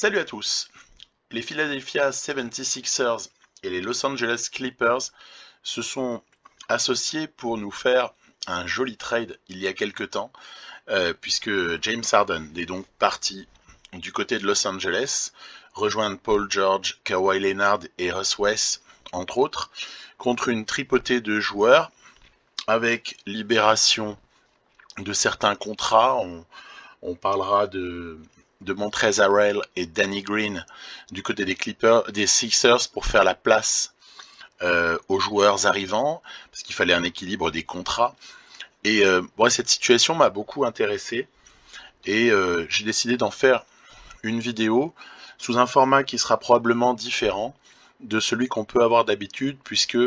Salut à tous. Les Philadelphia 76ers et les Los Angeles Clippers se sont associés pour nous faire un joli trade il y a quelque temps, puisque James Harden est donc parti du côté de Los Angeles, rejoindre Paul George, Kawhi Leonard et Russ West, entre autres, contre une tripotée de joueurs, avec libération de certains contrats. On parlera de Montrezl Harrell et Danny Green du côté des Clippers, des Sixers, pour faire la place aux joueurs arrivants, parce qu'il fallait un équilibre des contrats. Et cette situation m'a beaucoup intéressé, et j'ai décidé d'en faire une vidéo sous un format qui sera probablement différent de celui qu'on peut avoir d'habitude, puisque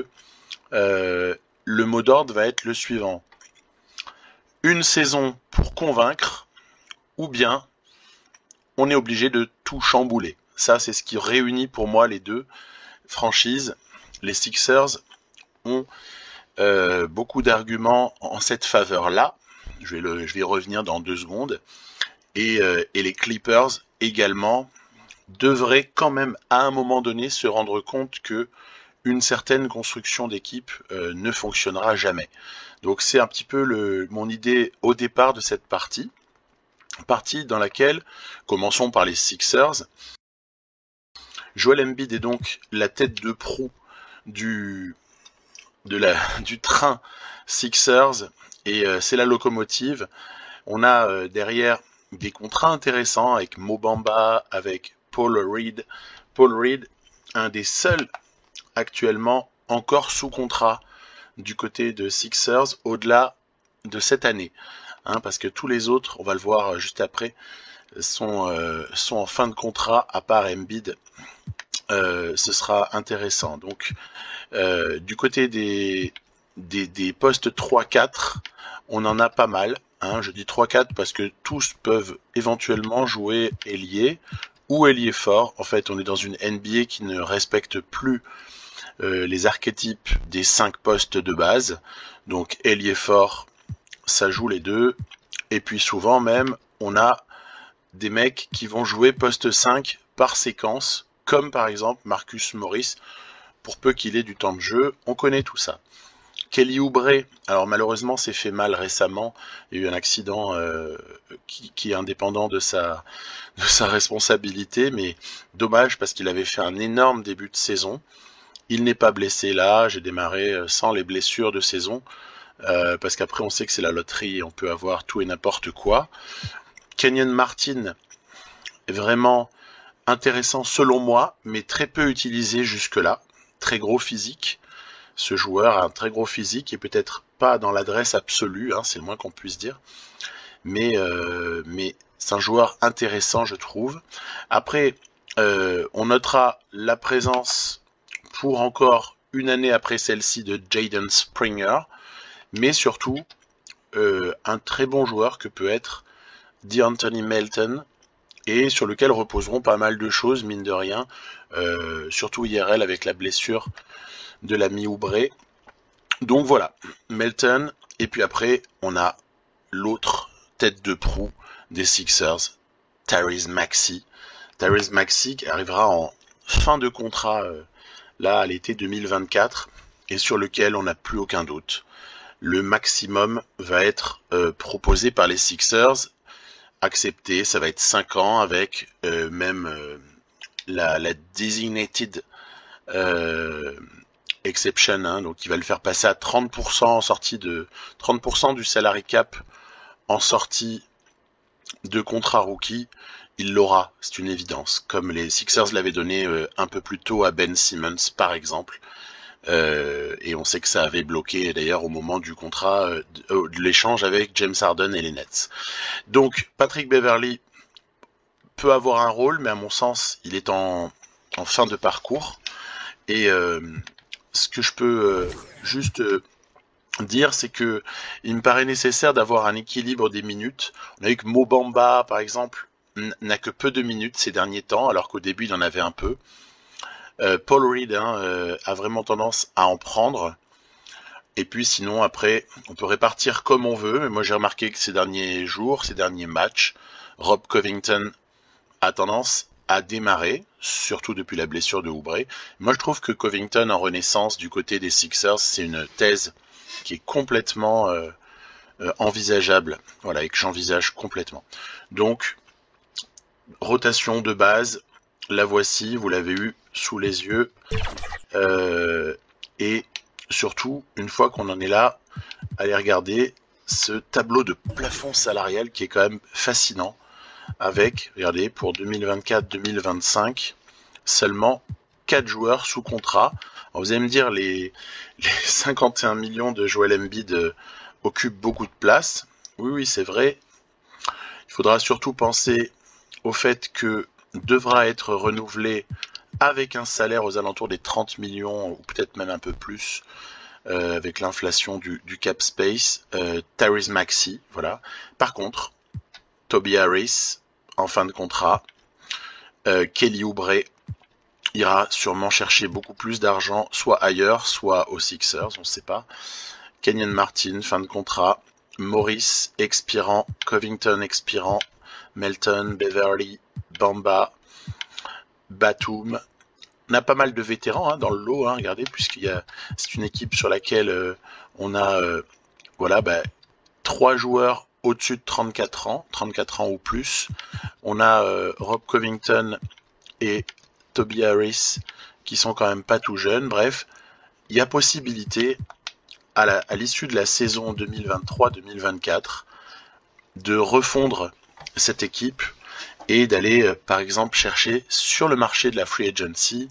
le mot d'ordre va être le suivant: une saison pour convaincre, ou bien on est obligé de tout chambouler. Ça, c'est ce qui réunit pour moi les deux franchises. Les Sixers ont beaucoup d'arguments en cette faveur-là. Je vais y revenir dans 2 secondes. Et les Clippers également devraient quand même à un moment donné se rendre compte que une certaine construction d'équipe ne fonctionnera jamais. Donc c'est un petit peu mon idée au départ de cette partie dans laquelle, commençons par les Sixers. Joel Embiid est donc la tête de proue du train Sixers, et c'est la locomotive. On a derrière des contrats intéressants avec Mo Bamba, avec Paul Reed. Paul Reed, un des seuls actuellement encore sous contrat du côté de Sixers au-delà de cette année. Parce que tous les autres, on va le voir juste après, sont en fin de contrat, à part Embiid. Ce sera intéressant. Donc, du côté des postes 3-4, on en a pas mal. Je dis 3-4 parce que tous peuvent éventuellement jouer ailier ou ailier fort. En fait, on est dans une NBA qui ne respecte plus les archétypes des 5 postes de base. Donc, ailier fort, ça joue les deux. Et puis souvent même, on a des mecs qui vont jouer poste 5 par séquence, comme par exemple Marcus Morris, pour peu qu'il ait du temps de jeu. On connaît tout ça. Kelly Oubre, alors malheureusement s'est fait mal récemment. Il y a eu un accident qui est indépendant de sa responsabilité, mais dommage parce qu'il avait fait un énorme début de saison. Il n'est pas blessé là. J'ai démarré sans les blessures de saison. Parce qu'après on sait que c'est la loterie et on peut avoir tout et n'importe quoi. Kenyon Martin est vraiment intéressant selon moi, mais très peu utilisé jusque-là. Très gros physique. Ce joueur a un très gros physique et peut-être pas dans l'adresse absolue, c'est le moins qu'on puisse dire. Mais c'est un joueur intéressant, je trouve. Après, on notera la présence pour encore une année après celle-ci de Jaden Springer. Mais surtout, un très bon joueur que peut être DeAnthony Melton, et sur lequel reposeront pas mal de choses, mine de rien, surtout IRL avec la blessure de l'ami Oubre. Donc voilà, Melton, et puis après, on a l'autre tête de proue des Sixers, Tyrese Maxey. Tyrese Maxey qui arrivera en fin de contrat, là, à l'été 2024, et sur lequel on n'a plus aucun doute. Le maximum va être proposé par les Sixers, accepté, ça va être 5 ans avec même la designated exception, donc il va le faire passer à 30% en sortie 30% du salary cap en sortie de contrat rookie. Il l'aura, c'est une évidence, comme les Sixers l'avaient donné un peu plus tôt à Ben Simmons par exemple. Et on sait que ça avait bloqué d'ailleurs au moment du contrat de l'échange avec James Harden et les Nets. Donc Patrick Beverley peut avoir un rôle, mais à mon sens il est en fin de parcours. Et ce que je peux juste dire, c'est que il me paraît nécessaire d'avoir un équilibre des minutes. On a vu que Mo Bamba par exemple n'a que peu de minutes ces derniers temps, alors qu'au début il en avait un peu. Paul Reed a vraiment tendance à en prendre. Et puis sinon après, on peut répartir comme on veut. Mais moi j'ai remarqué que ces derniers jours, ces derniers matchs, Rob Covington a tendance a démarré, surtout depuis la blessure de Oubre. Moi, je trouve que Covington en renaissance du côté des Sixers, c'est une thèse qui est complètement envisageable, voilà, et que j'envisage complètement. Donc, rotation de base, la voici, vous l'avez eu sous les yeux, et surtout, une fois qu'on en est là, allez regarder ce tableau de plafond salarial qui est quand même fascinant, avec, regardez, pour 2024-2025, seulement 4 joueurs sous contrat. Alors vous allez me dire, les 51 millions de Joel Embiid occupent beaucoup de place. Oui, c'est vrai. Il faudra surtout penser au fait que devra être renouvelé avec un salaire aux alentours des 30 millions, ou peut-être même un peu plus, avec l'inflation du cap space, Tyrese Maxey, voilà. Par contre, Toby Harris, en fin de contrat, Kelly Oubre ira sûrement chercher beaucoup plus d'argent, soit ailleurs, soit aux Sixers, on ne sait pas. Kenyon Martin, fin de contrat. Morris, expirant. Covington, expirant. Melton, Beverly, Bamba, Batum. On a pas mal de vétérans dans le lot, regardez, c'est une équipe sur laquelle on a 3 joueurs au-dessus de 34 ans ou plus. On a Rob Covington et Toby Harris qui sont quand même pas tout jeunes. Bref, il y a possibilité à l'issue de la saison 2023-2024 de refondre cette équipe et d'aller par exemple chercher sur le marché de la free agency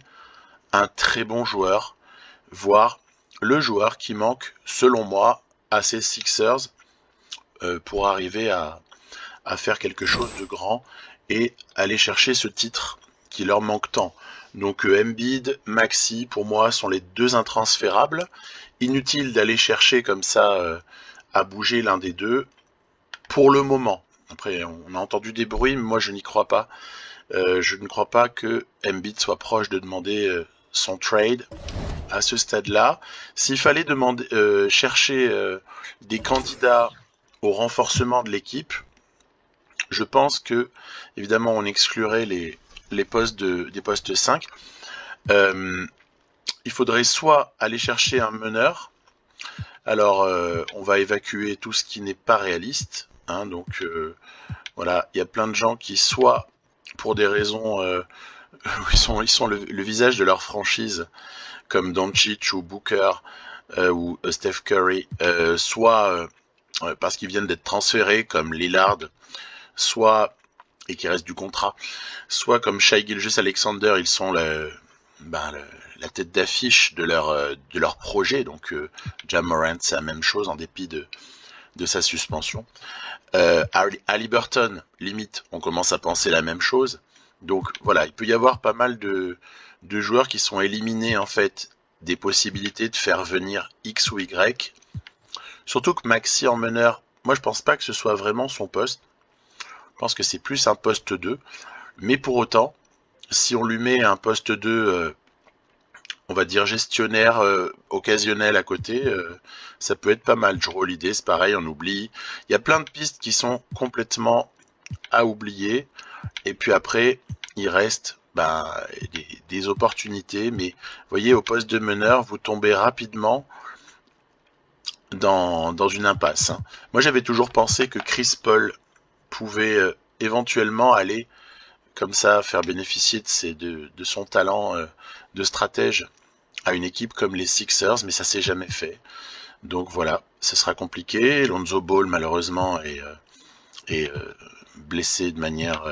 un très bon joueur, voire le joueur qui manque selon moi à ces Sixers pour arriver à faire quelque chose de grand et aller chercher ce titre qui leur manque tant. Donc Embiid, Maxey, pour moi, sont les 2 intransférables. Inutile d'aller chercher comme ça à bouger l'un des deux pour le moment. Après, on a entendu des bruits, mais moi je n'y crois pas. Je ne crois pas que Embiid soit proche de demander son trade à ce stade-là. S'il fallait chercher des candidats au renforcement de l'équipe, je pense que, évidemment, on exclurait les postes des postes 5. Il faudrait soit aller chercher un meneur. Alors, on va évacuer tout ce qui n'est pas réaliste. Donc, voilà, il y a plein de gens qui, soit pour des raisons où ils sont le visage de leur franchise, comme Doncic ou Booker ou Steph Curry, soit parce qu'ils viennent d'être transférés, comme Lillard, soit et qui reste du contrat, soit comme Shai Gilgeous-Alexander, ils sont la tête d'affiche de leur projet. Donc Ja Morant, c'est la même chose en dépit de sa suspension. Haliburton, limite, on commence à penser la même chose. Donc voilà, il peut y avoir pas mal de joueurs qui sont éliminés en fait des possibilités de faire venir X ou Y. Surtout que Maxey en meneur, moi je pense pas que ce soit vraiment son poste. Je pense que c'est plus un poste 2. Mais pour autant, si on lui met un poste 2, on va dire gestionnaire occasionnel à côté, ça peut être pas mal. Jrue Holiday, c'est pareil, on oublie. Il y a plein de pistes qui sont complètement à oublier. Et puis après, il reste des opportunités. Mais vous voyez, au poste de meneur, vous tombez rapidement dans une impasse. Moi, j'avais toujours pensé que Chris Paul pouvait éventuellement aller comme ça faire bénéficier de son talent de stratège à une équipe comme les Sixers, mais ça s'est jamais fait. Donc voilà, ce sera compliqué. Lonzo Ball malheureusement est blessé de manière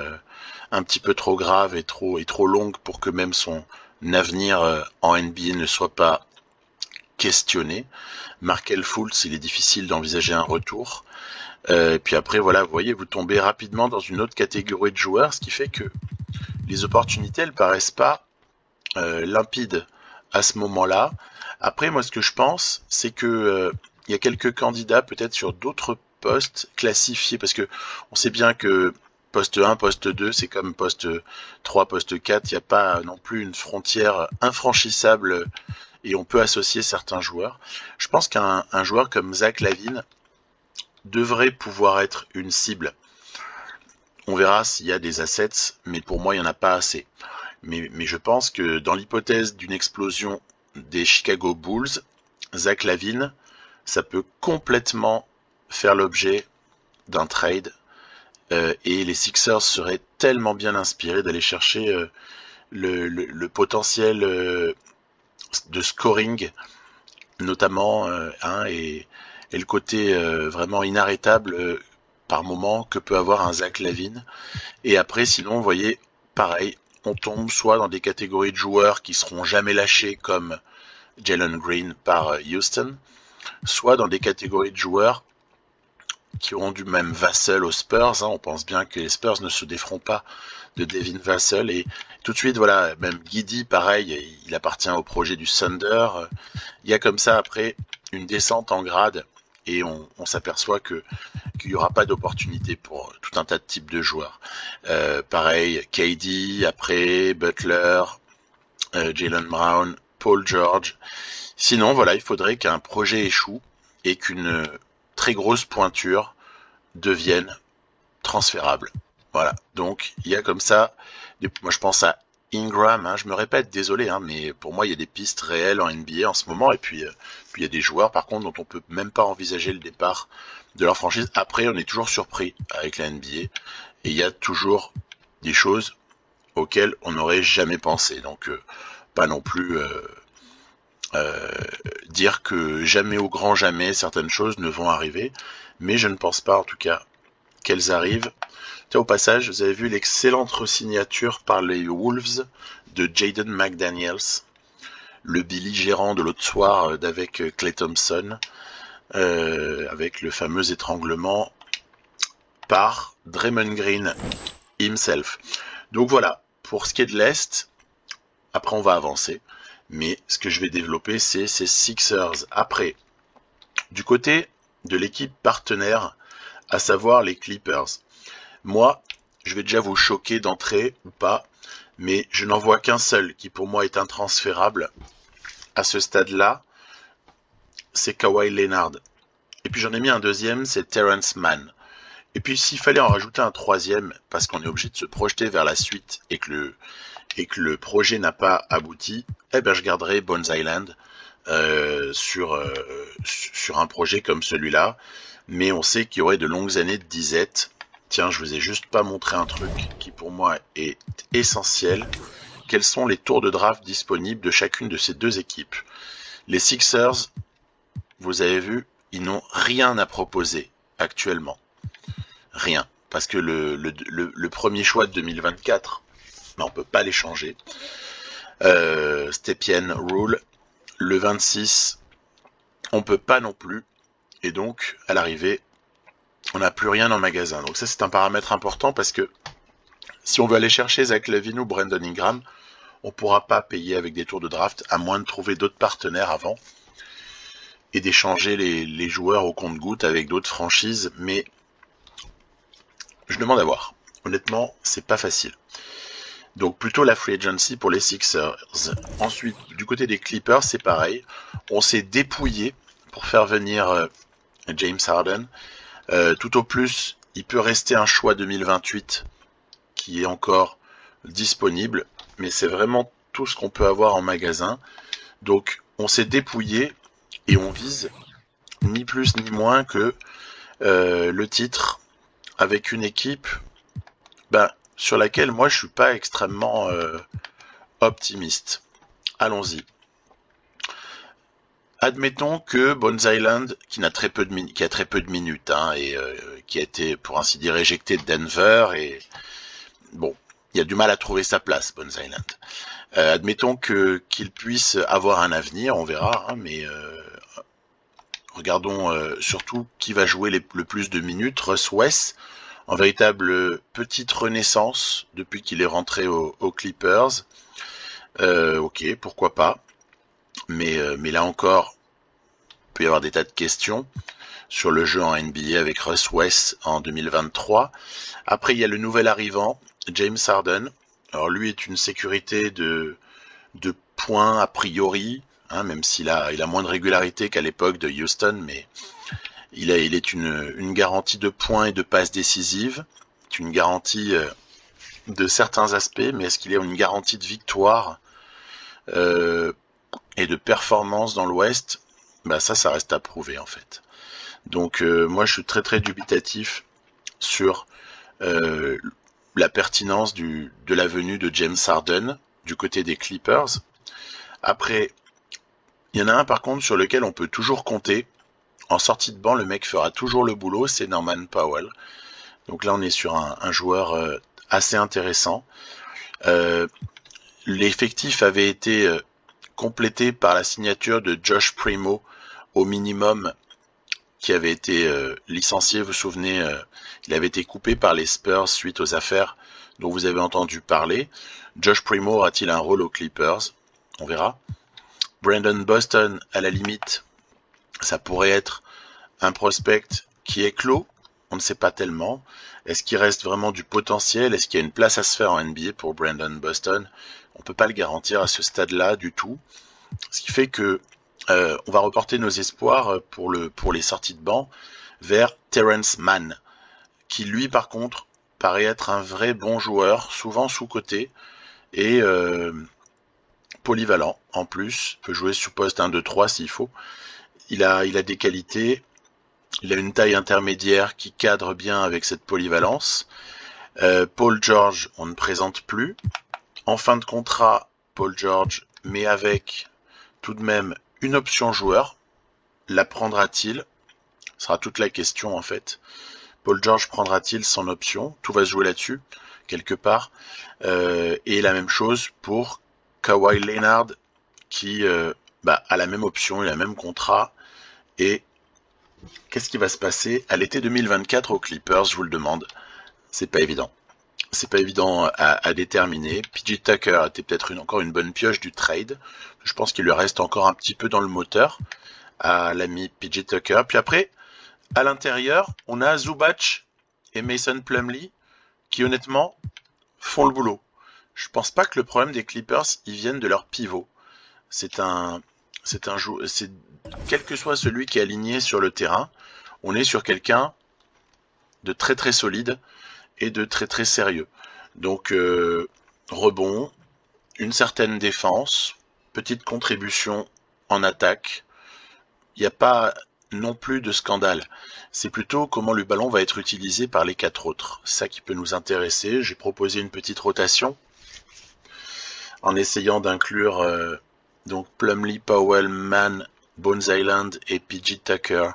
un petit peu trop grave et trop longue pour que même son avenir en NBA ne soit pas questionné. Markelle Fultz, il est difficile d'envisager un retour. Puis après, voilà, vous voyez, vous tombez rapidement dans une autre catégorie de joueurs, ce qui fait que les opportunités, elles paraissent pas limpides à ce moment-là. Après, moi, ce que je pense, c'est que il y a quelques candidats peut-être sur d'autres postes classifiés, parce que on sait bien que poste 1, poste 2, c'est comme poste 3, poste 4, il n'y a pas non plus une frontière infranchissable et on peut associer certains joueurs. Je pense qu'un joueur comme Zach LaVine devrait pouvoir être une cible. On verra s'il y a des assets, mais pour moi, il n'y en a pas assez. Mais je pense que dans l'hypothèse d'une explosion des Chicago Bulls, Zach LaVine, ça peut complètement faire l'objet d'un trade. Et les Sixers seraient tellement bien inspirés d'aller chercher le potentiel de scoring, notamment, et le côté vraiment inarrêtable par moment que peut avoir un Zach LaVine. Et après, sinon, vous voyez, pareil, on tombe soit dans des catégories de joueurs qui seront jamais lâchés comme Jalen Green par Houston, soit dans des catégories de joueurs qui auront du même Vassell aux Spurs. On pense bien que les Spurs ne se déferont pas de Devin Vassell. Et tout de suite, voilà, même Giddey, pareil, il appartient au projet du Thunder. Il y a comme ça, après, une descente en grade. Et on s'aperçoit qu'il n'y aura pas d'opportunité pour tout un tas de types de joueurs. Pareil, KD, après, Butler, Jaylen Brown, Paul George. Sinon, voilà, il faudrait qu'un projet échoue et qu'une très grosse pointure devienne transférable. Voilà, donc il y a comme ça, moi je pense à Ingram, je me répète, désolé, mais pour moi il y a des pistes réelles en NBA en ce moment, et puis il y a des joueurs par contre dont on peut même pas envisager le départ de leur franchise. Après, on est toujours surpris avec la NBA, et il y a toujours des choses auxquelles on n'aurait jamais pensé, donc pas non plus dire que jamais au grand jamais certaines choses ne vont arriver, mais je ne pense pas en tout cas qu'elles arrivent. Tiens, au passage, vous avez vu l'excellente re-signature par les Wolves de Jaden McDaniels, le belligérant de l'autre soir d'avec Klay Thompson, avec le fameux étranglement par Draymond Green himself. Donc voilà, pour ce qui est de l'Est, après on va avancer, mais ce que je vais développer, c'est ces Sixers. Après, du côté de l'équipe partenaire, à savoir les Clippers, moi, je vais déjà vous choquer d'entrée ou pas, mais je n'en vois qu'un seul qui pour moi est intransférable à ce stade-là, c'est Kawhi Leonard. Et puis j'en ai mis un deuxième, c'est Terrence Mann. Et puis s'il fallait en rajouter un troisième, parce qu'on est obligé de se projeter vers la suite et que le projet n'a pas abouti, je garderai Bones Island sur un projet comme celui-là. Mais on sait qu'il y aurait de longues années de disette. Tiens, je vous ai juste pas montré un truc qui pour moi est essentiel. Quels sont les tours de draft disponibles de chacune de ces deux équipes? Les Sixers, vous avez vu, ils n'ont rien à proposer actuellement. Rien. Parce que le premier choix de 2024, on peut pas l'échanger. Stepien Rule, le 26, on peut pas non plus. Et donc, à l'arrivée, on n'a plus rien en magasin. Donc ça, c'est un paramètre important parce que si on veut aller chercher Zach LaVine ou Brandon Ingram, on ne pourra pas payer avec des tours de draft, à moins de trouver d'autres partenaires avant et d'échanger les joueurs au compte-gouttes avec d'autres franchises. Mais je demande à voir. Honnêtement, c'est pas facile. Donc plutôt la free agency pour les Sixers. Ensuite, du côté des Clippers, c'est pareil. On s'est dépouillé pour faire venir James Harden. Tout au plus, il peut rester un choix 2028 qui est encore disponible, mais c'est vraiment tout ce qu'on peut avoir en magasin. Donc on s'est dépouillé et on vise ni plus ni moins que le titre avec une équipe sur laquelle moi je suis pas extrêmement optimiste. Allons-y. Admettons que Bones Island, qui a très peu de minutes, et qui a été, pour ainsi dire, éjecté de Denver, et bon, il a du mal à trouver sa place, Bones Island. Admettons qu'il puisse avoir un avenir, on verra, mais regardons surtout qui va jouer le plus de minutes. Russ West, en véritable petite renaissance depuis qu'il est rentré aux Clippers. Ok, pourquoi pas. Mais là encore, il peut y avoir des tas de questions sur le jeu en NBA avec Russ West en 2023. Après, il y a le nouvel arrivant, James Harden. Alors lui est une sécurité de points a priori, même s'il a moins de régularité qu'à l'époque de Houston, mais il est une garantie de points et de passes décisives. est une garantie de certains aspects, mais est-ce qu'il est une garantie de victoire et de performance dans l'Ouest? Bah ça reste à prouver en fait. Donc moi je suis très très dubitatif sur la pertinence de la venue de James Harden du côté des Clippers. Après, il y en a un par contre sur lequel on peut toujours compter. En sortie de banc, le mec fera toujours le boulot, c'est Norman Powell. Donc là on est sur un joueur assez intéressant. L'effectif avait été complété par la signature de Josh Primo au minimum, qui avait été licencié, vous vous souvenez, il avait été coupé par les Spurs suite aux affaires dont vous avez entendu parler. Josh Primo aura-t-il un rôle aux Clippers? On verra. Brandon Boston, à la limite, ça pourrait être un prospect qui est clos, on ne sait pas tellement. Est-ce qu'il reste vraiment du potentiel? Est-ce qu'il y a une place à se faire en NBA pour Brandon Boston? On ne peut pas le garantir à ce stade-là du tout. Ce qui fait que on va reporter nos espoirs pour les sorties de banc vers Terrence Mann, qui lui par contre paraît être un vrai bon joueur, souvent sous-coté et polyvalent en plus, peut jouer sous poste 1, 2, 3 s'il faut. Il a des qualités, il a une taille intermédiaire qui cadre bien avec cette polyvalence. Paul George, on ne présente plus. En fin de contrat, Paul George, mais avec tout de même une option joueur. La prendra-t-il? Ce sera toute la question en fait. Paul George prendra-t-il son option? Tout va se jouer là-dessus, quelque part. Et la même chose pour Kawhi Leonard, qui a la même option, il a le même contrat. Et qu'est-ce qui va se passer à l'été 2024 aux Clippers, je vous le demande? C'est pas évident. C'est pas évident à déterminer. PJ Tucker était peut-être encore une bonne pioche du trade. Je pense qu'il lui reste encore un petit peu dans le moteur à l'ami PJ Tucker. Puis après, à l'intérieur, on a Zubac et Mason Plumlee qui honnêtement font le boulot. Je pense pas que le problème des Clippers, ils viennent de leur pivot. C'est quel que soit celui qui est aligné sur le terrain, on est sur quelqu'un de très très solide et de très très sérieux. Donc rebond, une certaine défense, petite contribution en attaque. Il n'y a pas non plus de scandale. C'est plutôt comment le ballon va être utilisé par les 4 autres. C'est ça qui peut nous intéresser. J'ai proposé une petite rotation en essayant d'inclure donc Plumlee, Powell, Mann, Bones Island et PJ Tucker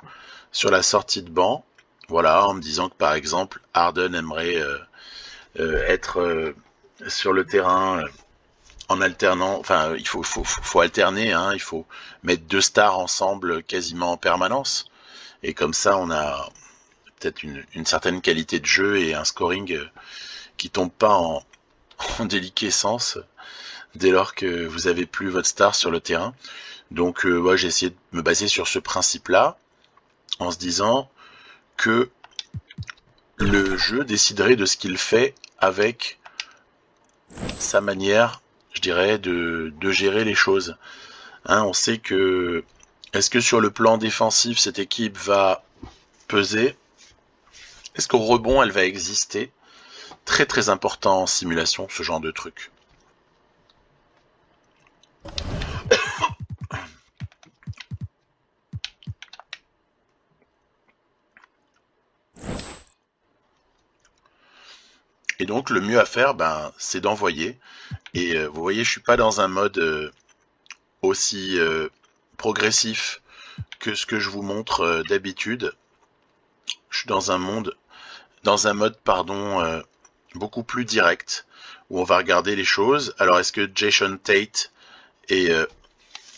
sur la sortie de banc. Voilà, en me disant que par exemple Harden aimerait être sur le terrain en alternant. Enfin, il faut alterner, hein, il faut mettre 2 stars ensemble quasiment en permanence. Et comme ça, on a peut-être une certaine qualité de jeu et un scoring qui tombe pas en déliquescence dès lors que vous avez plus votre star sur le terrain. Donc j'ai essayé de me baser sur ce principe-là, en se disant que le jeu déciderait de ce qu'il fait avec sa manière, je dirais, de gérer les choses. Hein, on sait que, est-ce que sur le plan défensif, cette équipe va peser? Est-ce qu'au rebond, elle va exister? Très très important en simulation, ce genre de truc. Et donc le mieux à faire, c'est d'envoyer. Et vous voyez, je suis pas dans un mode aussi progressif que ce que je vous montre d'habitude. Je suis dans un mode, beaucoup plus direct, où on va regarder les choses. Alors est-ce que Jason Tate et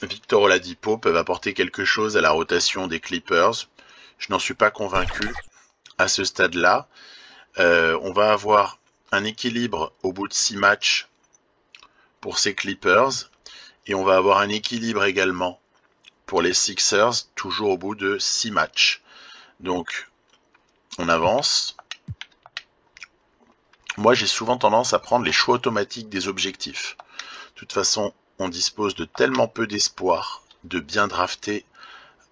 Victor Oladipo peuvent apporter quelque chose à la rotation des Clippers? Je n'en suis pas convaincu à ce stade-là. On va avoir un équilibre au bout de 6 matchs pour ces Clippers, et on va avoir un équilibre également pour les Sixers, toujours au bout de 6 matchs. Donc, on avance. Moi, j'ai souvent tendance à prendre les choix automatiques des objectifs. De toute façon, on dispose de tellement peu d'espoir de bien drafter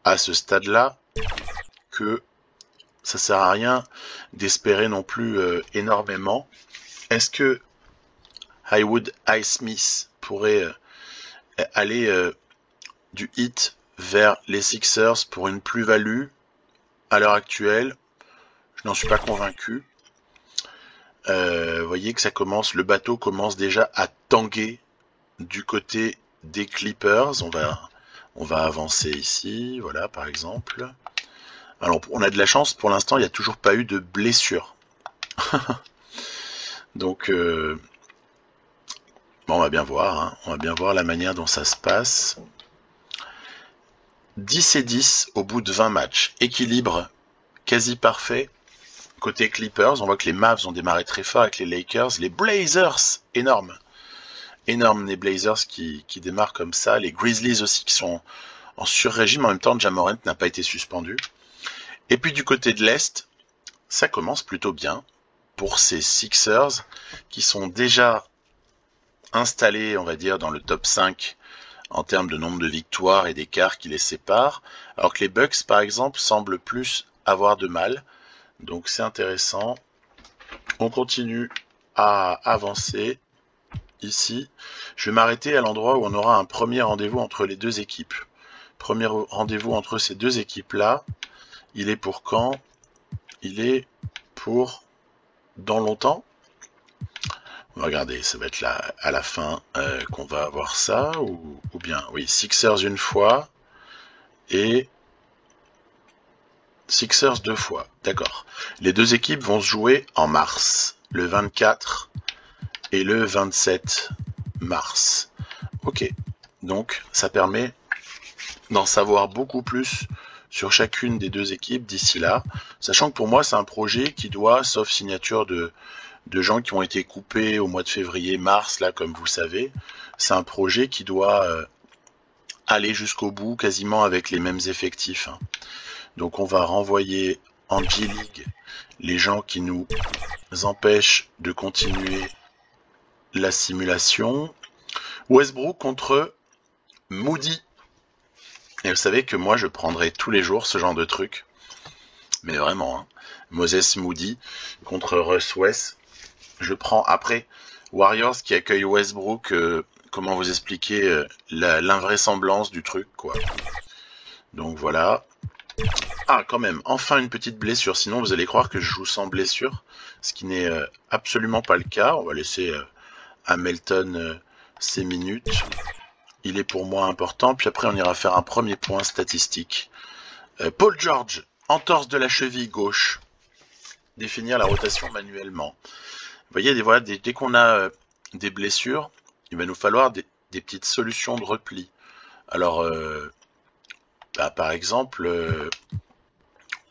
à ce stade-là que ça sert à rien d'espérer non plus énormément. Est-ce que Haywood Highsmith pourrait aller du Heat vers les Sixers pour une plus-value à l'heure actuelle? Je n'en suis pas convaincu. Vous voyez que ça commence, le bateau commence déjà à tanguer du côté des Clippers. On va avancer ici, voilà par exemple. Alors on a de la chance, pour l'instant il n'y a toujours pas eu de blessure. Donc bon, on va bien voir, hein. On va bien voir la manière dont ça se passe. 10-10 au bout de 20 matchs. Équilibre quasi parfait. Côté Clippers, on voit que les Mavs ont démarré très fort avec les Lakers. Les Blazers, énorme. Énorme les Blazers qui démarrent comme ça. Les Grizzlies aussi qui sont en sur-régime. En même temps, Ja Morant n'a pas été suspendu. Et puis du côté de l'Est, ça commence plutôt bien pour ces Sixers qui sont déjà installés, on va dire, dans le top 5 en termes de nombre de victoires et d'écart qui les séparent, alors que les Bucks, par exemple, semblent plus avoir de mal. Donc c'est intéressant. On continue à avancer ici. Je vais m'arrêter à l'endroit où on aura un premier rendez-vous entre les deux équipes. Premier rendez-vous entre ces deux équipes-là, il est pour quand? Il est pour dans longtemps. On va regarder, ça va être là à la fin qu'on va avoir ça, ou bien, oui, Sixers une fois, et Sixers deux fois, d'accord. Les deux équipes vont se jouer en mars, le 24 et le 27 mars. Ok, donc ça permet d'en savoir beaucoup plus sur chacune des deux équipes d'ici là, sachant que pour moi c'est un projet qui doit, sauf signature de gens qui ont été coupés au mois de février, mars, là, comme vous savez. C'est un projet qui doit aller jusqu'au bout, quasiment avec les mêmes effectifs. Hein. Donc on va renvoyer en G-League les gens qui nous empêchent de continuer la simulation. Westbrook contre Moody. Et vous savez que moi, je prendrai tous les jours ce genre de truc. Mais vraiment, hein. Moses Moody contre Russ West. Je prends après Warriors qui accueille Westbrook. Comment vous expliquer l'invraisemblance du truc, quoi. Donc voilà. Ah, quand même, enfin une petite blessure. Sinon, vous allez croire que je joue sans blessure, ce qui n'est absolument pas le cas. On va laisser Hamilton ses minutes. Il est pour moi important. Puis après, on ira faire un premier point statistique. Paul George, entorse de la cheville gauche. Définir la rotation manuellement. Vous voyez, dès qu'on a des blessures, il va nous falloir des petites solutions de repli. Alors, par exemple,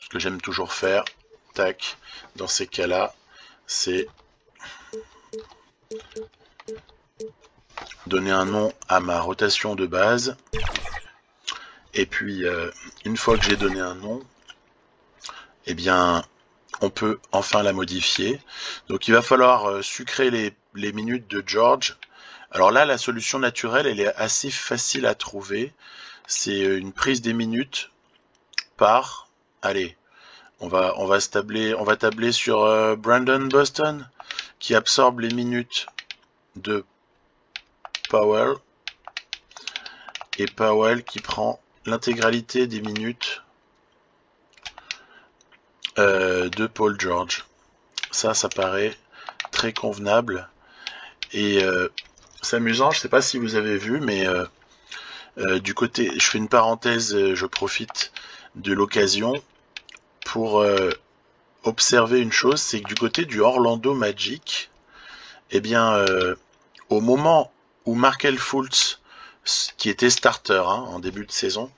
ce que j'aime toujours faire, tac, dans ces cas-là, c'est donner un nom à ma rotation de base. Et puis, une fois que j'ai donné un nom, eh bien, on peut enfin la modifier. Donc il va falloir sucrer les minutes de George. Alors là, la solution naturelle, elle est assez facile à trouver. C'est une prise des minutes par... Allez, on va tabler sur Brandon Boston, qui absorbe les minutes de Powell. Et Powell qui prend l'intégralité des minutes de Paul George. Ça paraît très convenable. Et c'est amusant, je ne sais pas si vous avez vu, mais du côté, je fais une parenthèse, je profite de l'occasion pour observer une chose, c'est que du côté du Orlando Magic, eh bien, au moment où Markelle Fultz, qui était starter en début de saison,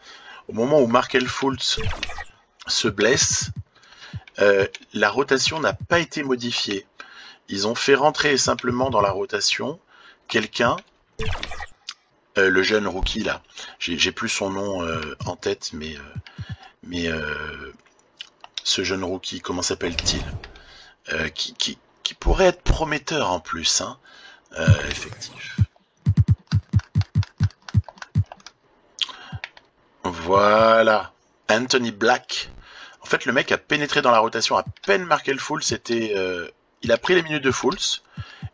au moment où Markelle Fultz se blesse, la rotation n'a pas été modifiée. Ils ont fait rentrer simplement dans la rotation quelqu'un, le jeune rookie là, j'ai plus son nom en tête, mais ce jeune rookie, comment s'appelle-t-il, qui pourrait être prometteur en plus, effectif. Voilà, Anthony Black En fait, le mec a pénétré dans la rotation, à peine marqué le full, il a pris les minutes de fulls,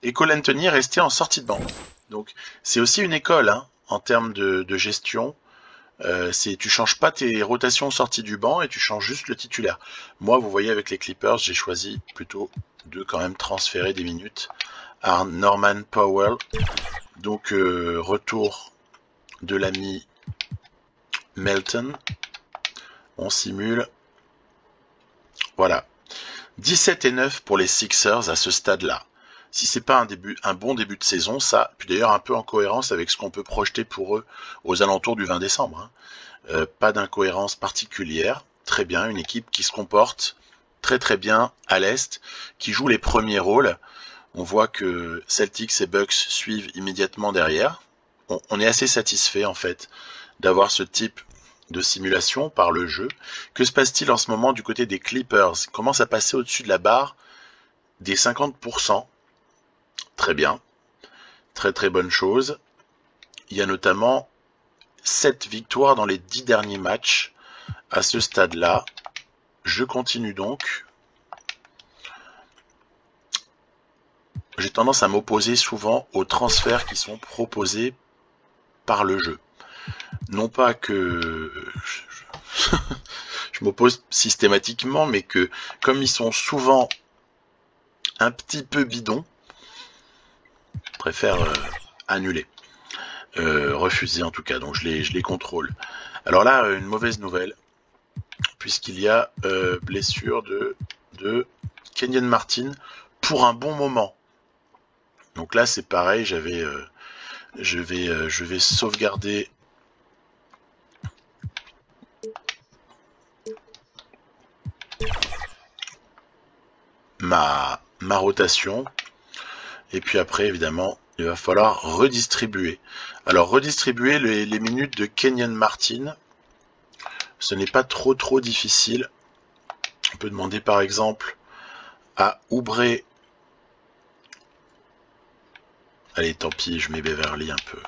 et Cole Anthony est resté en sortie de banc. Donc, c'est aussi une école, hein, en termes de gestion. Tu changes pas tes rotations sorties du banc et tu changes juste le titulaire. Moi, vous voyez, avec les Clippers, j'ai choisi plutôt de quand même transférer des minutes à Norman Powell. Donc, retour de l'ami Melton. On simule. Voilà. 17 et 9 pour les Sixers à ce stade-là. Si c'est pas un bon début de saison, ça, puis d'ailleurs un peu en cohérence avec ce qu'on peut projeter pour eux aux alentours du 20 décembre. Hein. Pas d'incohérence particulière. Très bien, une équipe qui se comporte très très bien à l'Est, qui joue les premiers rôles. On voit que Celtics et Bucks suivent immédiatement derrière. On est assez satisfait en fait d'avoir ce type de simulation par le jeu. Que se passe-t-il en ce moment du côté des Clippers? Ils commencent à passer au-dessus de la barre des 50%. Très bien. Très très bonne chose. Il y a notamment 7 victoires dans les 10 derniers matchs à ce stade-là. Je continue donc. J'ai tendance à m'opposer souvent aux transferts qui sont proposés par le jeu. Non pas que je m'oppose systématiquement, mais que comme ils sont souvent un petit peu bidons, je préfère annuler. Refuser en tout cas, donc je les contrôle. Alors là, une mauvaise nouvelle, puisqu'il y a blessure de Kenyon Martin pour un bon moment. Donc là c'est pareil, je vais sauvegarder ma rotation, et puis après évidemment il va falloir redistribuer. Alors redistribuer les minutes de Kenyon Martin, ce n'est pas trop difficile. On peut demander par exemple à Oubre. Allez, tant pis, je mets Beverly un peu.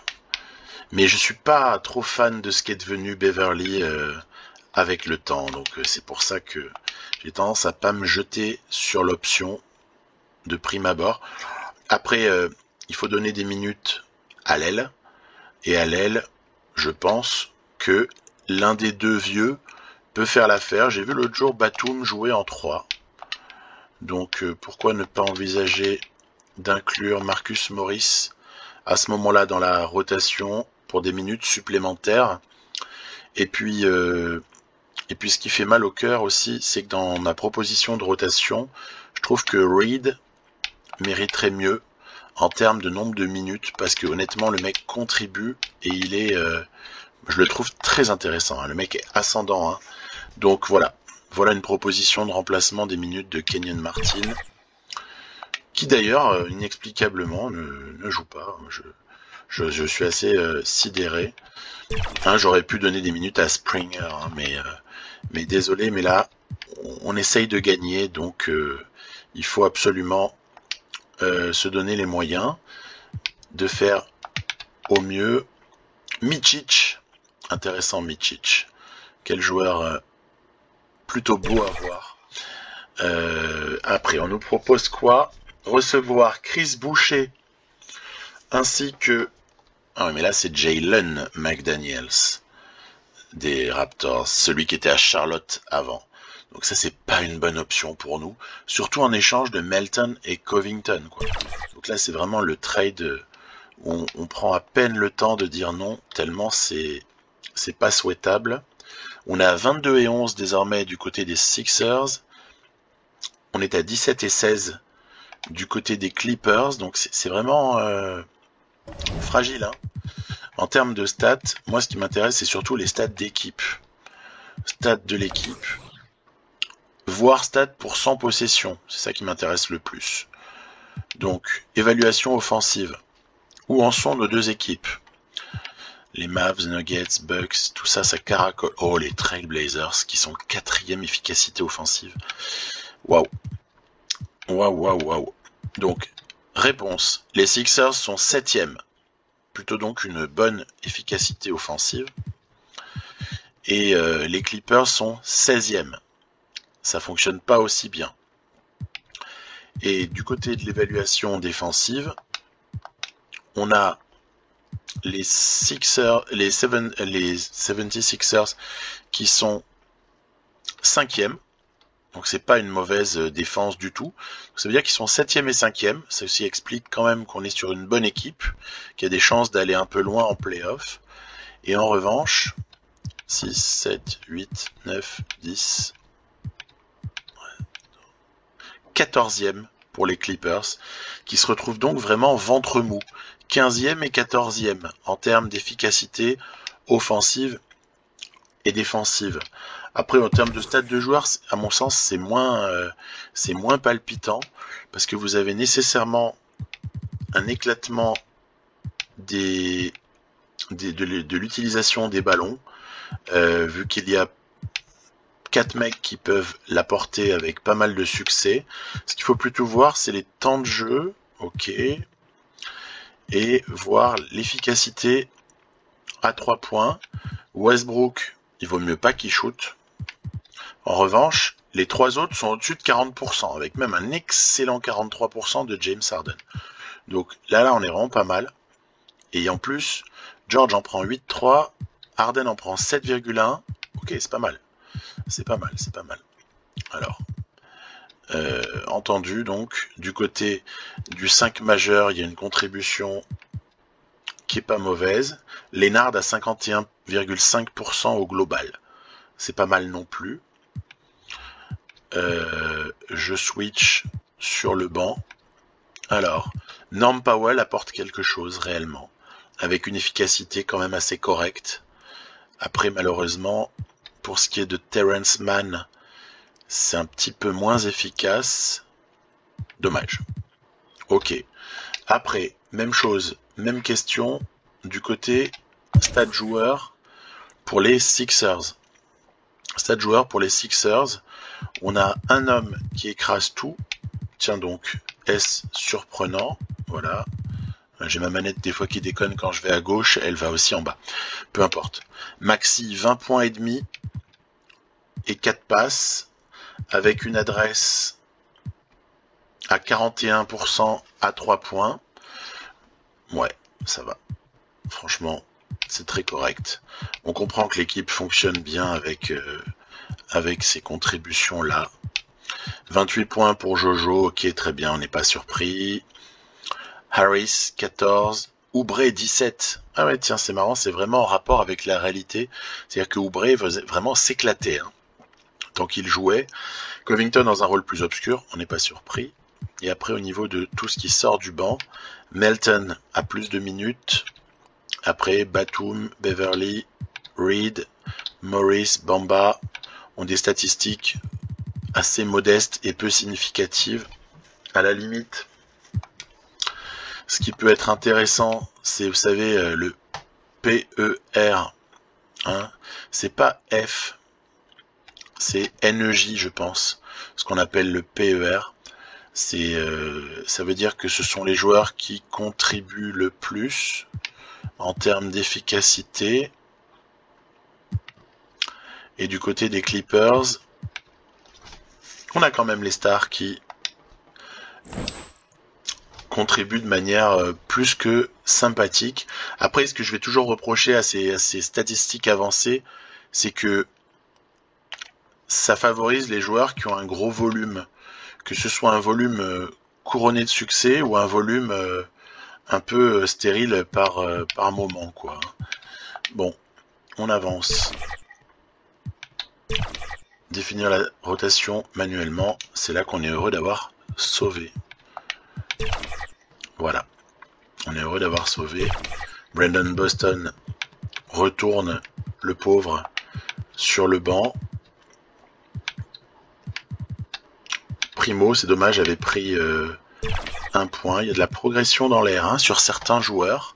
Mais je suis pas trop fan de ce qu'est devenu Beverly avec le temps. Donc c'est pour ça que j'ai tendance à pas me jeter sur l'option de prime abord. Après, il faut donner des minutes à l'aile. Et à l'aile, je pense que l'un des deux vieux peut faire l'affaire. J'ai vu l'autre jour Batum jouer en 3. Donc pourquoi ne pas envisager d'inclure Marcus Morris à ce moment-là dans la rotation pour des minutes supplémentaires. Et puis ce qui fait mal au cœur aussi, c'est que dans ma proposition de rotation, je trouve que Reed mériterait mieux en termes de nombre de minutes, parce que honnêtement le mec contribue et il est, je le trouve très intéressant, hein. Le mec est ascendant, hein. Donc voilà une proposition de remplacement des minutes de Kenyon Martin, qui d'ailleurs inexplicablement ne joue pas. Je suis assez sidéré. Hein, j'aurais pu donner des minutes à Springer, hein, mais désolé, mais là on essaye de gagner, donc il faut absolument se donner les moyens de faire au mieux. Micic, intéressant Micic, quel joueur plutôt beau à voir. Après on nous propose quoi? Recevoir Chris Boucher ainsi que... Ah mais là c'est Jalen McDaniels des Raptors, celui qui était à Charlotte avant. Donc ça c'est pas une bonne option pour nous, surtout en échange de Melton et Covington, quoi. Donc là c'est vraiment le trade où on prend à peine le temps de dire non, tellement c'est pas souhaitable. On est à 22 et 11 désormais du côté des Sixers. On est à 17 et 16 du côté des Clippers, donc c'est vraiment fragile, hein. En termes de stats, moi ce qui m'intéresse c'est surtout les stats d'équipe. Stats de l'équipe, voire stats pour 100 possessions, c'est ça qui m'intéresse le plus. Donc, évaluation offensive. Où en sont nos deux équipes? Les Mavs, Nuggets, Bucks, tout ça, ça caracole. Oh, les Trailblazers qui sont 4e efficacité offensive. Waouh. Donc, réponse. Les Sixers sont 7e. Plutôt donc une bonne efficacité offensive. Et les Clippers sont 16e. ça fonctionne pas aussi bien. Et du côté de l'évaluation défensive, on a les 76ers qui sont 5e. Donc c'est pas une mauvaise défense du tout. Ça veut dire qu'ils sont 7e et 5e. Ça aussi explique quand même qu'on est sur une bonne équipe, qui a des chances d'aller un peu loin en play-off. Et en revanche, 6, 7, 8, 9, 10, 14e pour les Clippers, qui se retrouvent donc vraiment ventre mou. 15e et 14e en termes d'efficacité offensive et défensive. Après, en termes de stats de joueurs, à mon sens, c'est moins palpitant, parce que vous avez nécessairement un éclatement de l'utilisation des ballons, vu qu'il y a 4 mecs qui peuvent l'apporter avec pas mal de succès. Ce qu'il faut plutôt voir, c'est les temps de jeu, ok, et voir l'efficacité à 3 points. Westbrook, il vaut mieux pas qu'il shoot. En revanche, les 3 autres sont au-dessus de 40%, avec même un excellent 43% de James Harden. Donc là, on est vraiment pas mal. Et en plus, George en prend 8,3, Harden en prend 7,1. Ok, c'est pas mal. C'est pas mal. Alors, entendu, donc, du côté du 5 majeur, il y a une contribution qui est pas mauvaise. Leonard à 51,5% au global. C'est pas mal non plus. Je switch sur le banc. Alors, Norm Powell apporte quelque chose réellement, avec une efficacité quand même assez correcte. Après, malheureusement, pour ce qui est de Terrence Mann, c'est un petit peu moins efficace. Dommage. Ok. Après, même chose, même question du côté stade joueur pour les Sixers. Stade joueur pour les Sixers, on a un homme qui écrase tout. Tiens donc, est-ce surprenant? Voilà. J'ai ma manette des fois qui déconne quand je vais à gauche, elle va aussi en bas. Peu importe. Maxi, 20 points et demi et 4 passes avec une adresse à 41% à 3 points. Ouais, ça va. Franchement, c'est très correct. On comprend que l'équipe fonctionne bien avec ces contributions-là. 28 points pour Jojo, ok, très bien, on n'est pas surpris. Harris, 14. Oubre, 17. Ah ouais, tiens, c'est marrant, c'est vraiment en rapport avec la réalité. C'est-à-dire que Oubre veut vraiment s'éclater, hein, tant qu'il jouait. Covington dans un rôle plus obscur, on n'est pas surpris. Et après, au niveau de tout ce qui sort du banc, Melton a plus de minutes. Après, Batum, Beverly, Reed, Morris, Bamba ont des statistiques assez modestes et peu significatives. À la limite, ce qui peut être intéressant, c'est, vous savez, le PER. Hein, c'est pas F, c'est NEJ, je pense. Ce qu'on appelle le PER. Ça veut dire que ce sont les joueurs qui contribuent le plus en termes d'efficacité. Et du côté des Clippers, on a quand même les stars qui contribuent de manière plus que sympathique. Après, ce que je vais toujours reprocher à ces statistiques avancées, c'est que ça favorise les joueurs qui ont un gros volume. Que ce soit un volume couronné de succès ou un volume un peu stérile par moment, quoi. Bon, on avance. Définir la rotation manuellement, c'est là qu'on est heureux d'avoir sauvé. Voilà, on est heureux d'avoir sauvé. Brandon Boston retourne le pauvre sur le banc. Primo, c'est dommage, avait pris un point. Il y a de la progression dans l'air, hein, sur certains joueurs.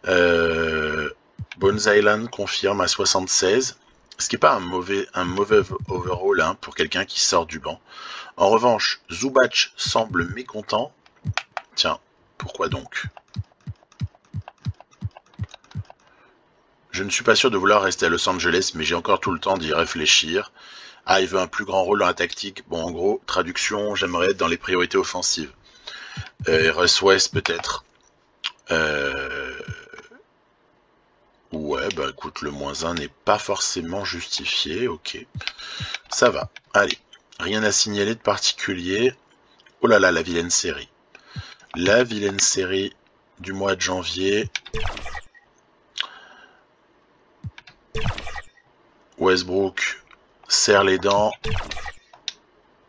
Bones Island confirme à 76. Ce qui n'est pas un mauvais overall, hein, pour quelqu'un qui sort du banc. En revanche, Zubac semble mécontent. Tiens, pourquoi donc? Je ne suis pas sûr de vouloir rester à Los Angeles, mais j'ai encore tout le temps d'y réfléchir. Ah, il veut un plus grand rôle dans la tactique. Bon, en gros, traduction, j'aimerais être dans les priorités offensives. Russ West, peut-être. Ouais, bah écoute, le -1 n'est pas forcément justifié, ok. Ça va. Allez, rien à signaler de particulier. Oh là là, la vilaine série. La vilaine série du mois de janvier. Westbrook serre les dents.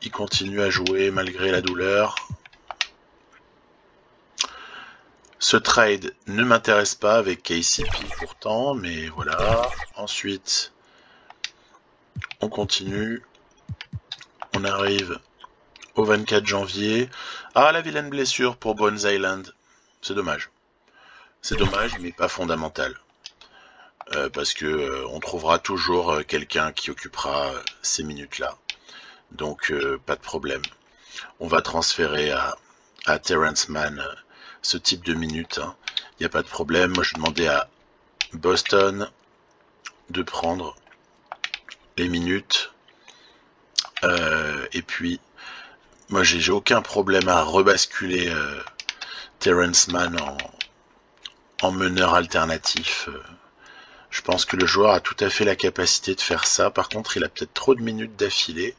Il continue à jouer malgré la douleur. Ce trade ne m'intéresse pas avec KCP pourtant, mais voilà. Ensuite, on continue. On arrive au 24 janvier. Ah, la vilaine blessure pour Bones Island. C'est dommage. C'est dommage, mais pas fondamental. Parce que on trouvera toujours quelqu'un qui occupera ces minutes-là. Donc, pas de problème. On va transférer à Terrence Mann ce type de minutes. Il n'y a pas de problème. Moi, je demandais à Boston de prendre les minutes. Et puis, moi, j'ai aucun problème à rebasculer Terrence Mann en meneur alternatif. Je pense que le joueur a tout à fait la capacité de faire ça. Par contre, il a peut-être trop de minutes d'affilée.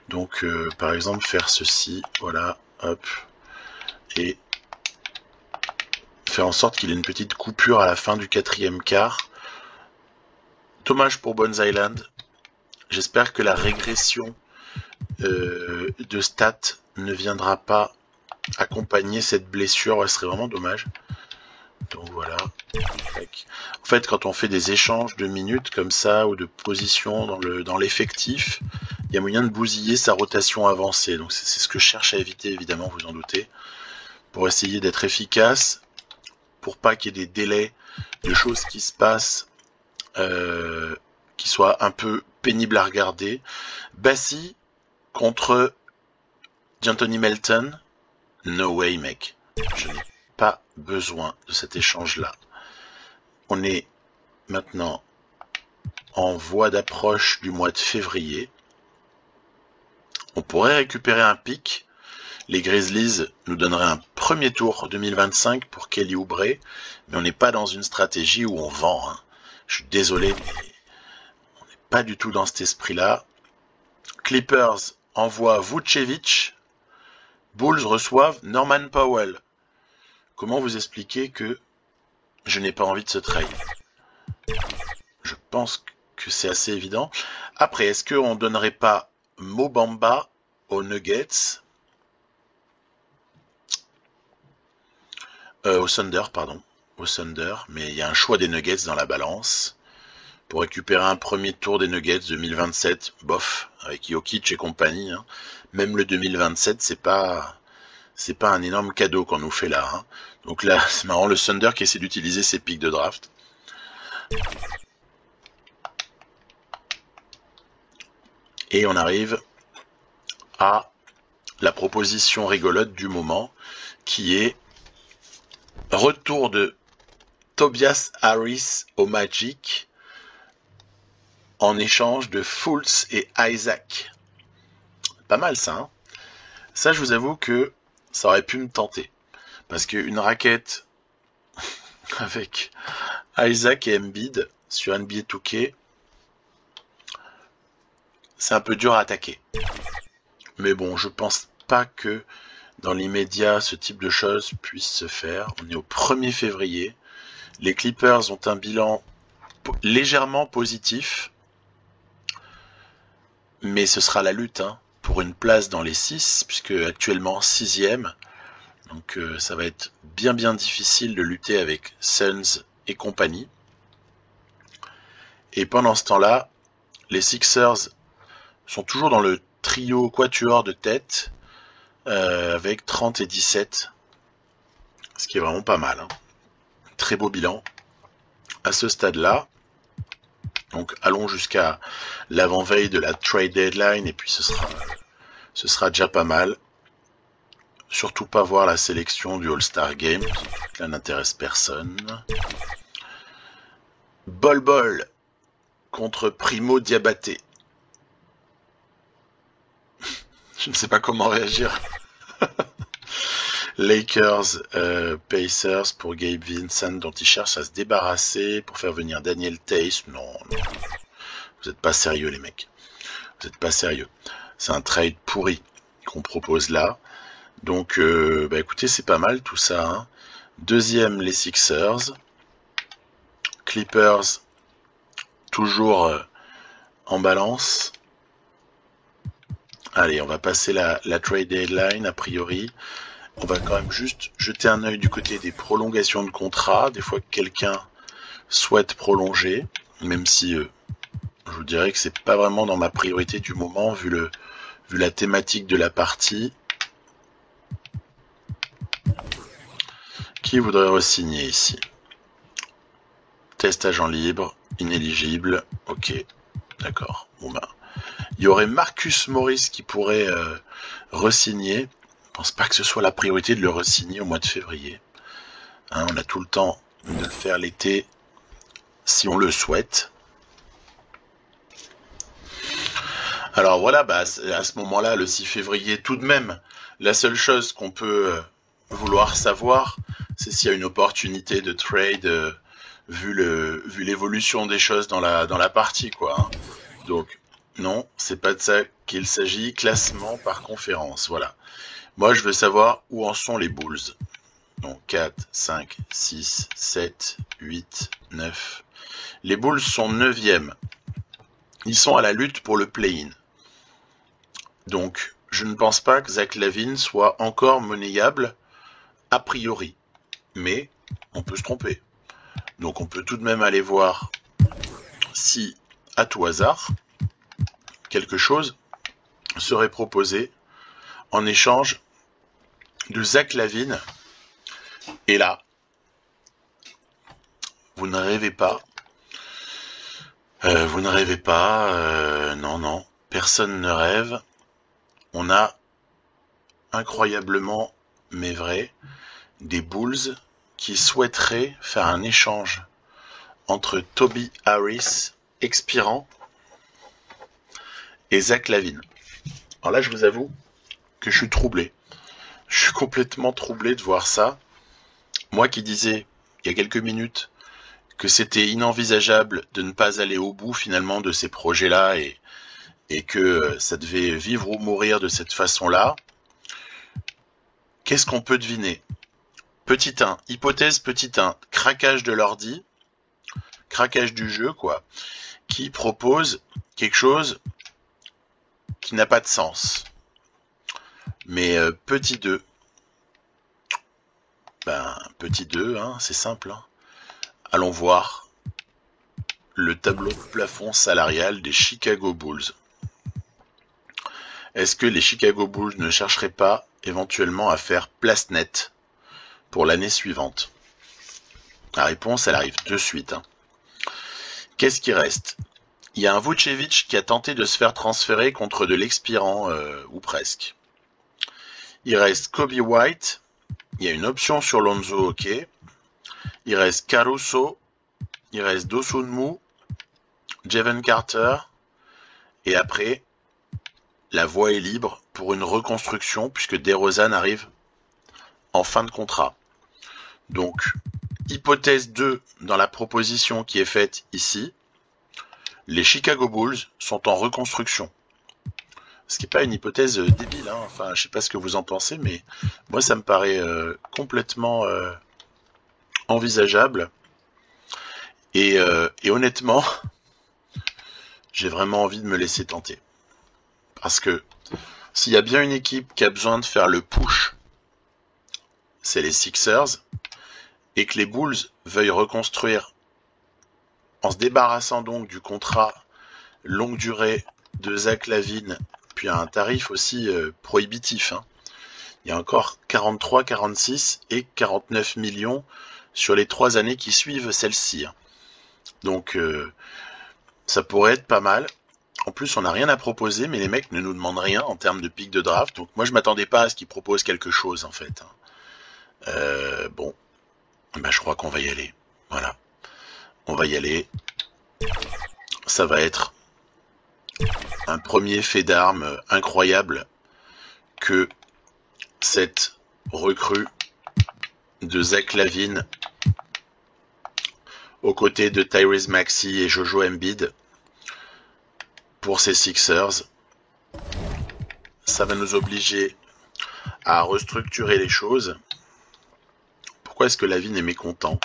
Donc, par exemple, faire ceci, voilà, hop, et faire en sorte qu'il ait une petite coupure à la fin du 4e quart. Dommage pour Bones Island. J'espère que la régression de stats ne viendra pas accompagner cette blessure. Ouais, ce serait vraiment dommage. Donc voilà. En fait, quand on fait des échanges de minutes comme ça ou de positions dans l'effectif, il y a moyen de bousiller sa rotation avancée. Donc c'est ce que je cherche à éviter, évidemment, vous en doutez, pour essayer d'être efficace, pour pas qu'il y ait des délais de choses qui se passent, qui soient un peu pénibles à regarder. Bassi contre D'Anthony Melton, no way, mec. Je n'ai pas besoin de cet échange-là. On est maintenant en voie d'approche du mois de février. On pourrait récupérer un pic. Les Grizzlies nous donneraient un premier tour 2025 pour Kelly Oubre, mais on n'est pas dans une stratégie où on vend. Je suis désolé, mais on n'est pas du tout dans cet esprit-là. Clippers envoient Vucevic. Bulls reçoivent Norman Powell. Comment vous expliquer que je n'ai pas envie de ce trade? Je pense que c'est assez évident. Après, est-ce qu'on ne donnerait pas Mo Bamba aux Nuggets, au Thunder, pardon, au Thunder, mais il y a un choix des Nuggets dans la balance pour récupérer un premier tour des Nuggets 2027, bof, avec Jokic et compagnie. Même le 2027, c'est pas un énorme cadeau qu'on nous fait là. Donc là, c'est marrant, le Thunder qui essaie d'utiliser ses pics de draft. Et on arrive à la proposition rigolote du moment, qui est retour de Tobias Harris au Magic en échange de Fultz et Isaac. Pas mal ça, Ça, je vous avoue que ça aurait pu me tenter. Parce qu'une raquette avec Isaac et Embiid sur NBA 2K, c'est un peu dur à attaquer. Mais bon, je pense pas que dans l'immédiat, ce type de choses puisse se faire. On est au 1er février. Les Clippers ont un bilan légèrement positif. Mais ce sera la lutte pour une place dans les 6, puisque actuellement 6e. Donc ça va être bien difficile de lutter avec Suns et compagnie. Et pendant ce temps-là, les Sixers sont toujours dans le trio quatuor de tête, avec 30 et 17, ce qui est vraiment pas mal. Très beau bilan à ce stade-là. Donc allons jusqu'à l'avant-veille de la trade deadline, et puis ce sera déjà pas mal. Surtout pas voir la sélection du All-Star Game, qui là n'intéresse personne. Bol Bol contre Primo Diabaté. Je ne sais pas comment réagir. Lakers, Pacers pour Gabe Vincent, dont ils cherchent à se débarrasser pour faire venir Daniel Theis. Non, non. Vous n'êtes pas sérieux, les mecs. Vous n'êtes pas sérieux. C'est un trade pourri qu'on propose là. Donc, écoutez, c'est pas mal tout ça. Hein. Deuxième, les Sixers. Clippers, toujours en balance. Allez, on va passer la trade deadline a priori. On va quand même juste jeter un œil du côté des prolongations de contrat. Des fois que quelqu'un souhaite prolonger, même si je vous dirais que c'est pas vraiment dans ma priorité du moment vu la thématique de la partie. Qui voudrait re-signer ici? Test agent libre, inéligible, ok, d'accord. Bon ben, il y aurait Marcus Morris qui pourrait re-signer. Je pense pas que ce soit la priorité de le re-signer au mois de février. Hein, on a tout le temps de le faire l'été si on le souhaite. Alors voilà, à ce moment-là, le 6 février, tout de même, la seule chose qu'on peut vouloir savoir, c'est s'il y a une opportunité de trade vu l'évolution des choses dans la partie, quoi. Hein. Donc, non, c'est pas de ça qu'il s'agit. Classement par conférence, voilà. Moi, je veux savoir où en sont les Bulls. Donc, 4, 5, 6, 7, 8, 9. Les Bulls sont 9e. Ils sont à la lutte pour le play-in. Donc, je ne pense pas que Zach LaVine soit encore monnayable a priori. Mais, on peut se tromper. Donc, on peut tout de même aller voir si, à tout hasard, quelque chose serait proposé en échange de Zach LaVine. Et là, vous ne rêvez pas. Vous ne rêvez pas. Non, personne ne rêve. On a incroyablement, mais vrai, des Bulls qui souhaiteraient faire un échange entre Toby Harris, expirant, et Zach LaVine. Alors là, je vous avoue que je suis troublé. Je suis complètement troublé de voir ça. Moi qui disais, il y a quelques minutes, que c'était inenvisageable de ne pas aller au bout finalement de ces projets-là et que ça devait vivre ou mourir de cette façon-là. Qu'est-ce qu'on peut deviner? Petit 1, hypothèse petit 1, craquage de l'ordi, craquage du jeu, quoi, qui propose quelque chose qui n'a pas de sens. Mais petit 2, petit 2, hein, c'est simple. Hein. Allons voir le tableau de plafond salarial des Chicago Bulls. Est-ce que les Chicago Bulls ne chercheraient pas éventuellement à faire place nette pour l'année suivante? La réponse, elle arrive de suite. Hein. Qu'est-ce qui reste? Il y a un Vucevic qui a tenté de se faire transférer contre de l'expirant, ou presque. Il reste Kobe White. Il y a une option sur Lonzo, ok. Il reste Caruso. Il reste Dosunmu. Jevon Carter. Et après, la voie est libre pour une reconstruction puisque DeRozan arrive en fin de contrat. Donc, hypothèse 2 dans la proposition qui est faite ici. Les Chicago Bulls sont en reconstruction. Ce qui n'est pas une hypothèse débile, hein. Enfin, je sais pas ce que vous en pensez, mais moi ça me paraît complètement envisageable. Et honnêtement, j'ai vraiment envie de me laisser tenter. Parce que s'il y a bien une équipe qui a besoin de faire le push, c'est les Sixers, et que les Bulls veuillent reconstruire en se débarrassant donc du contrat longue durée de Zach LaVine, puis à un tarif aussi prohibitif. Hein. Il y a encore 43, 46 et 49 millions sur les 3 années qui suivent celle-ci. Hein. Donc ça pourrait être pas mal. En plus, on n'a rien à proposer, mais les mecs ne nous demandent rien en termes de pic de draft. Donc moi, je m'attendais pas à ce qu'ils proposent quelque chose, en fait. Bon, je crois qu'on va y aller. Voilà. On va y aller. Ça va être un premier fait d'armes incroyable que cette recrue de Zach LaVine aux côtés de Tyrese Maxey et Jojo Embiid pour ces Sixers. Ça va nous obliger à restructurer les choses. Pourquoi est-ce que LaVine est mécontent?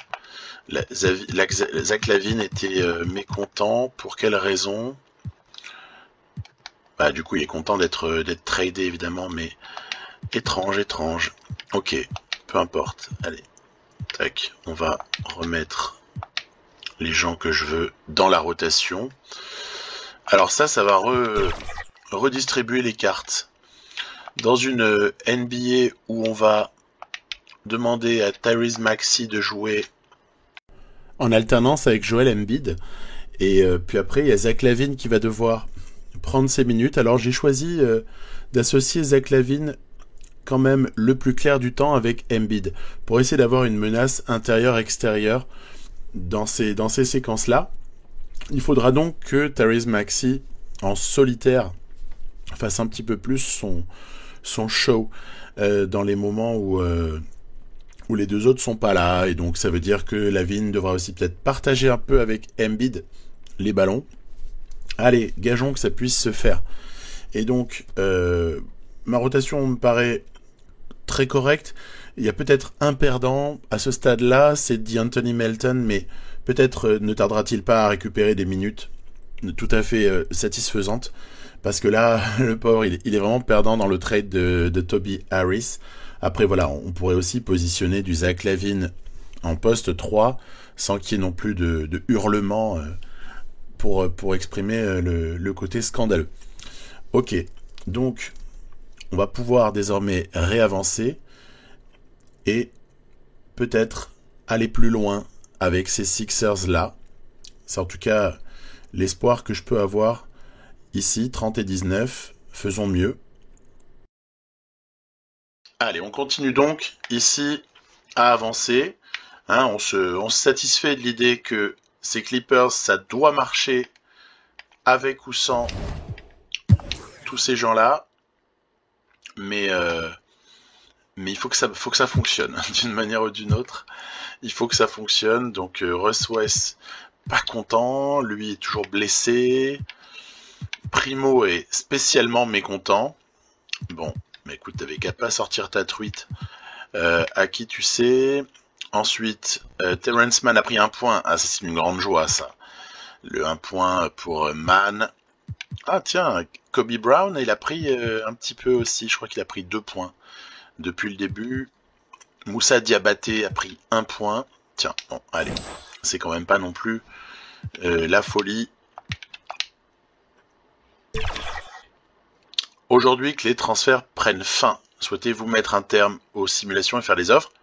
Zach LaVine était mécontent. Pour quelle raison? Bah, du coup, il est content d'être tradé, évidemment, mais étrange. Ok, peu importe. Allez, tac, on va remettre les gens que je veux dans la rotation. Alors ça va redistribuer les cartes. Dans une NBA où on va demander à Tyrese Maxey de jouer en alternance avec Joel Embiid, et puis après il y a Zach LaVine qui va devoir prendre ses minutes. Alors j'ai choisi d'associer Zach LaVine quand même le plus clair du temps avec Embiid, pour essayer d'avoir une menace intérieure-extérieure dans ces séquences-là. Il faudra donc que Tyrese Maxey, en solitaire, fasse un petit peu plus son show dans les moments où les deux autres sont pas là, et donc ça veut dire que LaVine devra aussi peut-être partager un peu avec Embiid les ballons. Allez, gageons que ça puisse se faire. Et donc, ma rotation me paraît très correcte. Il y a peut-être un perdant à ce stade-là, c'est De'Anthony Melton, mais peut-être ne tardera-t-il pas à récupérer des minutes tout à fait satisfaisantes, parce que là, le pauvre, il est vraiment perdant dans le trade de Toby Harris. Après, voilà, on pourrait aussi positionner du Zach LaVine en poste 3, sans qu'il y ait non plus de hurlements pour exprimer le côté scandaleux. Ok, donc on va pouvoir désormais réavancer et peut-être aller plus loin avec ces Sixers-là. C'est en tout cas l'espoir que je peux avoir ici, 30 et 19, faisons mieux. Allez, on continue donc ici à avancer. On se satisfait de l'idée que ces Clippers, ça doit marcher avec ou sans tous ces gens-là. Mais il faut que ça fonctionne d'une manière ou d'une autre. Il faut que ça fonctionne. Donc Russ West, pas content. Lui est toujours blessé. Primo est spécialement mécontent. Bon, mais écoute, t'avais qu'à pas sortir ta tweet à qui tu sais. Ensuite, Terrence Mann a pris 1 point. Ah, ça c'est une grande joie, ça. Le 1 point pour Mann. Ah tiens, Kobe Brown, il a pris un petit peu aussi. Je crois qu'il a pris 2 points depuis le début. Moussa Diabaté a pris 1 point. Tiens, bon, allez. C'est quand même pas non plus la folie. Aujourd'hui que les transferts prennent fin, souhaitez-vous mettre un terme aux simulations et faire des offres?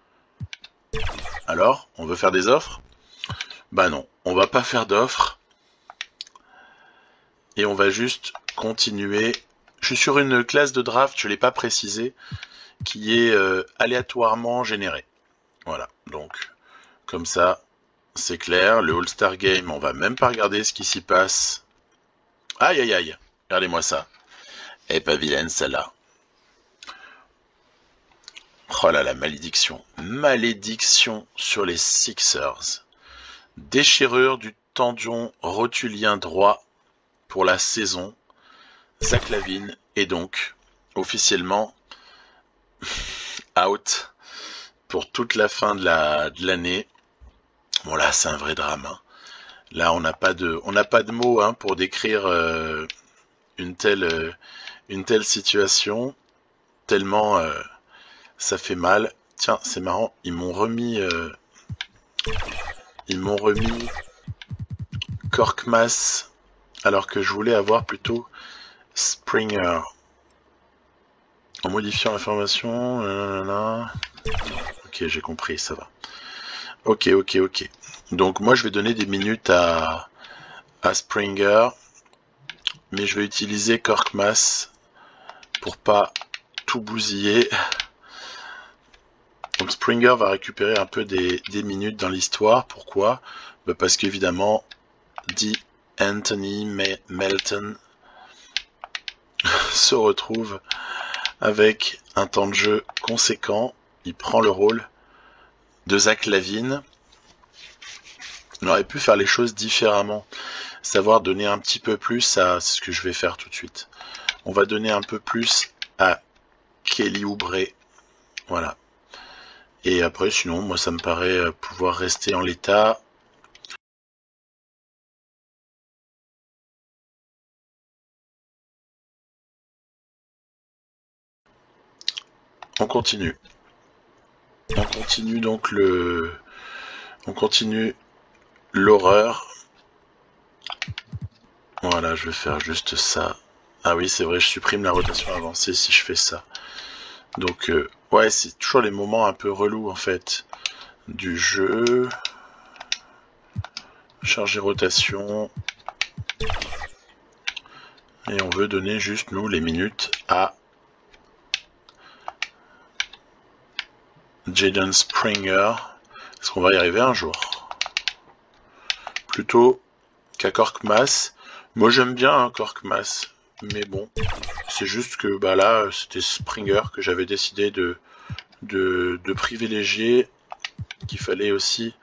Alors, on veut faire des offres? Bah non, on va pas faire d'offres. Et on va juste continuer. Je suis sur une classe de draft, je ne l'ai pas précisé, qui est aléatoirement générée. Voilà, donc comme ça, c'est clair. Le All-Star Game, on va même pas regarder ce qui s'y passe. Aïe aïe aïe, regardez-moi ça. Elle est pas vilaine celle-là. Oh là la malédiction. Malédiction sur les Sixers. Déchirure du tendon rotulien droit pour la saison. Zach LaVine est donc officiellement out pour toute la fin de l'année. Bon là c'est un vrai drame. Hein. Là on n'a pas de mots pour décrire une telle situation, tellement ça fait mal. Tiens, c'est marrant, ils m'ont remis Korkmaz, alors que je voulais avoir plutôt Springer. En modifiant l'information, ok, j'ai compris, ça va. Ok. Donc moi je vais donner des minutes à Springer, mais je vais utiliser Korkmaz pour pas tout bousiller. Donc Springer va récupérer un peu des minutes dans l'histoire. Pourquoi? Parce qu'évidemment, De'Anthony Melton se retrouve avec un temps de jeu conséquent. Il prend le rôle de Zach LaVine. On aurait pu faire les choses différemment, savoir donner un petit peu plus à... C'est ce que je vais faire tout de suite. On va donner un peu plus à Kelly Oubre. Voilà. Et après, sinon, moi, ça me paraît pouvoir rester en l'état. On continue. On continue donc on continue l'horreur. Voilà, je vais faire juste ça. Ah oui, c'est vrai, je supprime la rotation avancée si je fais ça. Donc, ouais, c'est toujours les moments un peu relous en fait du jeu. Charger rotation. Et on veut donner juste, nous, les minutes à Jaden Springer. Est-ce qu'on va y arriver un jour? Plutôt qu'à Korkmaz. Moi, j'aime bien hein, Korkmaz. Mais bon, c'est juste que bah là, c'était Springer que j'avais décidé de privilégier. Qu'il fallait aussi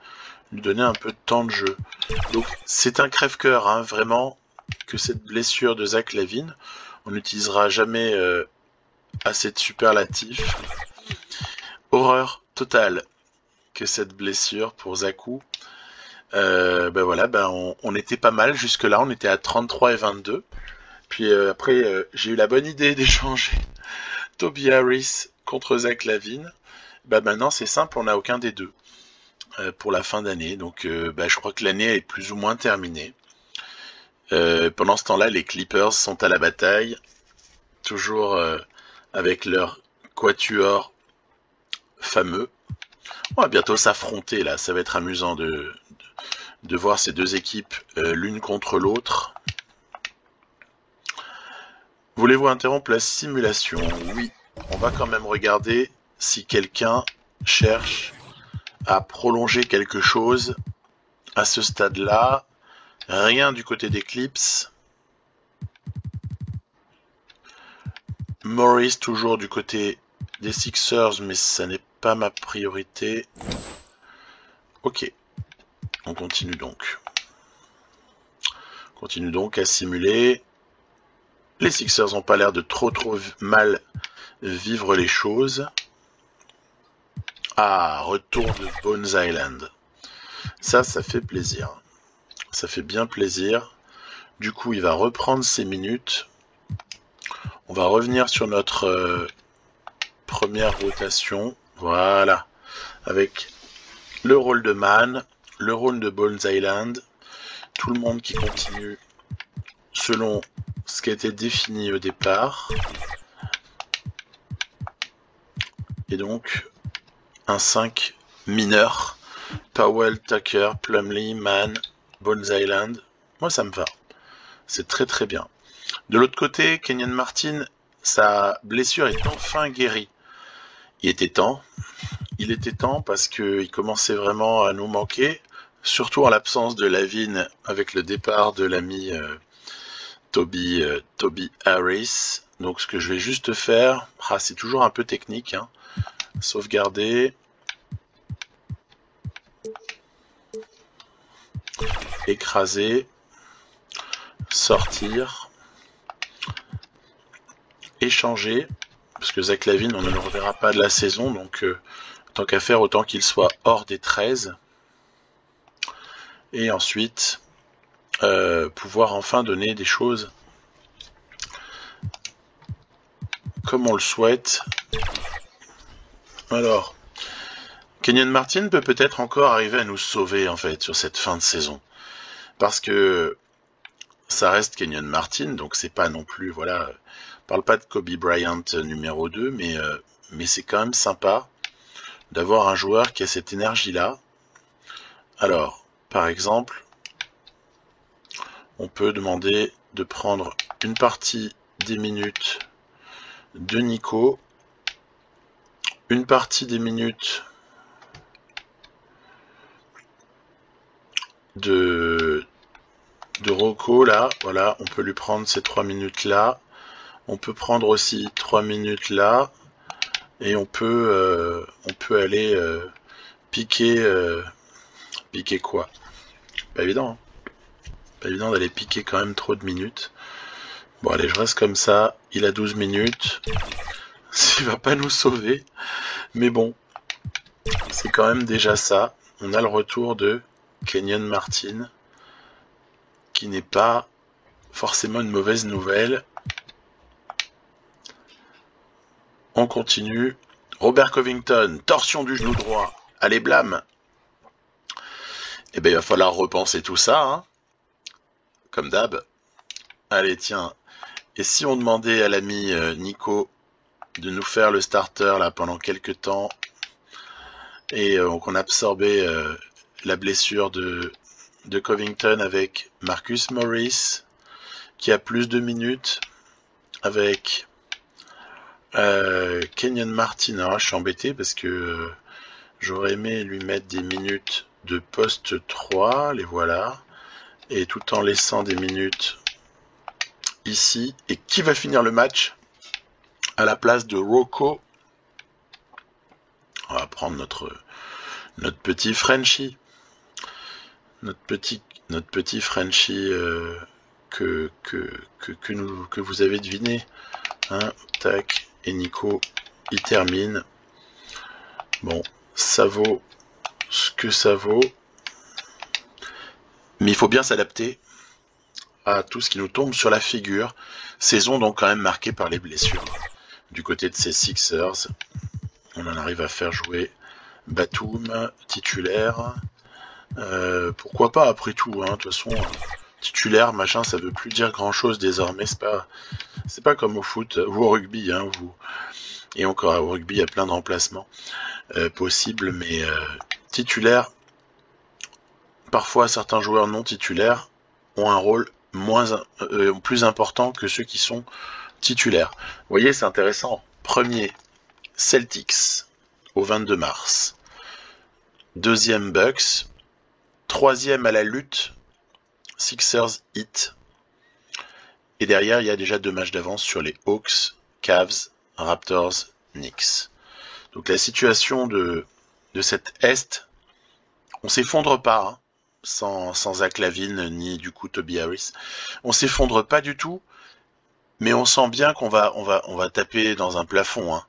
lui donner un peu de temps de jeu. Donc, c'est un crève-cœur, hein, vraiment, que cette blessure de Zach LaVine. On n'utilisera jamais assez de superlatifs. Horreur totale que cette blessure pour Zaku. Ben voilà, on était pas mal jusque-là, on était à 33 et 22. Puis après, j'ai eu la bonne idée d'échanger Toby Harris contre Zach LaVine. Ben maintenant, c'est simple, on n'a aucun des deux pour la fin d'année. Donc, je crois que l'année est plus ou moins terminée. Pendant ce temps-là, les Clippers sont à la bataille, toujours avec leur quatuor fameux. On va bientôt s'affronter là, ça va être amusant de voir ces deux équipes l'une contre l'autre. Voulez-vous interrompre la simulation? Oui, on va quand même regarder si quelqu'un cherche à prolonger quelque chose à ce stade-là. Rien du côté des Clips. Morris toujours du côté des Sixers, mais ça n'est pas ma priorité. Ok, on continue donc. On continue donc à simuler. Les Sixers n'ont pas l'air de trop mal vivre les choses. Ah, retour de Bones Island. Ça fait plaisir. Ça fait bien plaisir. Du coup, il va reprendre ses minutes. On va revenir sur notre première rotation. Voilà. Avec le rôle de Man, le rôle de Bones Island. Tout le monde qui continue selon ce qui a été défini au départ. Et donc, un 5 mineur. Powell, Tucker, Plumlee, Man, Bones Island. Moi, ça me va. C'est très très bien. De l'autre côté, Kenyon Martin, sa blessure est enfin guérie. Il était temps. Il était temps parce qu'il commençait vraiment à nous manquer. Surtout en l'absence de LaVine avec le départ de l'ami Toby Harris. Donc ce que je vais juste faire, c'est toujours un peu technique, hein. Sauvegarder. Écraser. Sortir. Échanger. Parce que Zach LaVine, on ne le reverra pas de la saison, donc tant qu'à faire, autant qu'il soit hors des 13. Et ensuite, pouvoir enfin donner des choses comme on le souhaite. Alors, Kenyon Martin peut peut-être encore arriver à nous sauver en fait sur cette fin de saison. Parce que ça reste Kenyon Martin, donc c'est pas non plus, voilà, on parle pas de Kobe Bryant numéro 2, mais c'est quand même sympa d'avoir un joueur qui a cette énergie-là. Alors, par exemple, on peut demander de prendre une partie des minutes de Nico, une partie des minutes de Rocco, là, voilà, on peut lui prendre ces 3 minutes-là. On peut prendre aussi 3 minutes là. Et on peut aller piquer... piquer quoi? Pas évident, hein. Pas évident d'aller piquer quand même trop de minutes. Bon allez, je reste comme ça. Il a 12 minutes. Il va pas nous sauver. Mais bon, c'est quand même déjà ça. On a le retour de Kenyon Martin, qui n'est pas forcément une mauvaise nouvelle. On continue. Robert Covington, torsion du genou droit. Allez, blâme. Eh ben, il va falloir repenser tout ça, hein. Comme d'hab. Allez, tiens. Et si on demandait à l'ami Nico de nous faire le starter là pendant quelques temps et qu'on absorbait la blessure de Covington avec Marcus Morris qui a plus de minutes, avec Kenyon Martin. Alors, je suis embêté parce que j'aurais aimé lui mettre des minutes de poste 3, les voilà, et tout en laissant des minutes ici. Et qui va finir le match à la place de Rocco? On va prendre notre petit Frenchie. Notre petit Frenchie que vous avez deviné. Hein, tac, et Nico, il termine. Bon, ça vaut ce que ça vaut. Mais il faut bien s'adapter à tout ce qui nous tombe sur la figure. Saison donc quand même marquée par les blessures. Du côté de ces Sixers, on en arrive à faire jouer Batum, titulaire. Pourquoi pas après tout, hein. De toute façon, titulaire, machin, ça veut plus dire grand chose désormais. C'est pas comme au foot ou au rugby, hein, et encore au rugby il y a plein de remplacements possibles, mais titulaire, parfois certains joueurs non titulaires ont un rôle plus important que ceux qui sont titulaires. Vous voyez, c'est intéressant. Premier, Celtics au 22 mars. Deuxième, Bucks. Troisième à la lutte, Sixers Heat. Et derrière, il y a déjà 2 matchs d'avance sur les Hawks, Cavs, Raptors, Knicks. Donc la situation de cette Est, on s'effondre pas, hein, sans Zach LaVine ni du coup Toby Harris. On s'effondre pas du tout, mais on sent bien qu'on va taper dans un plafond, hein.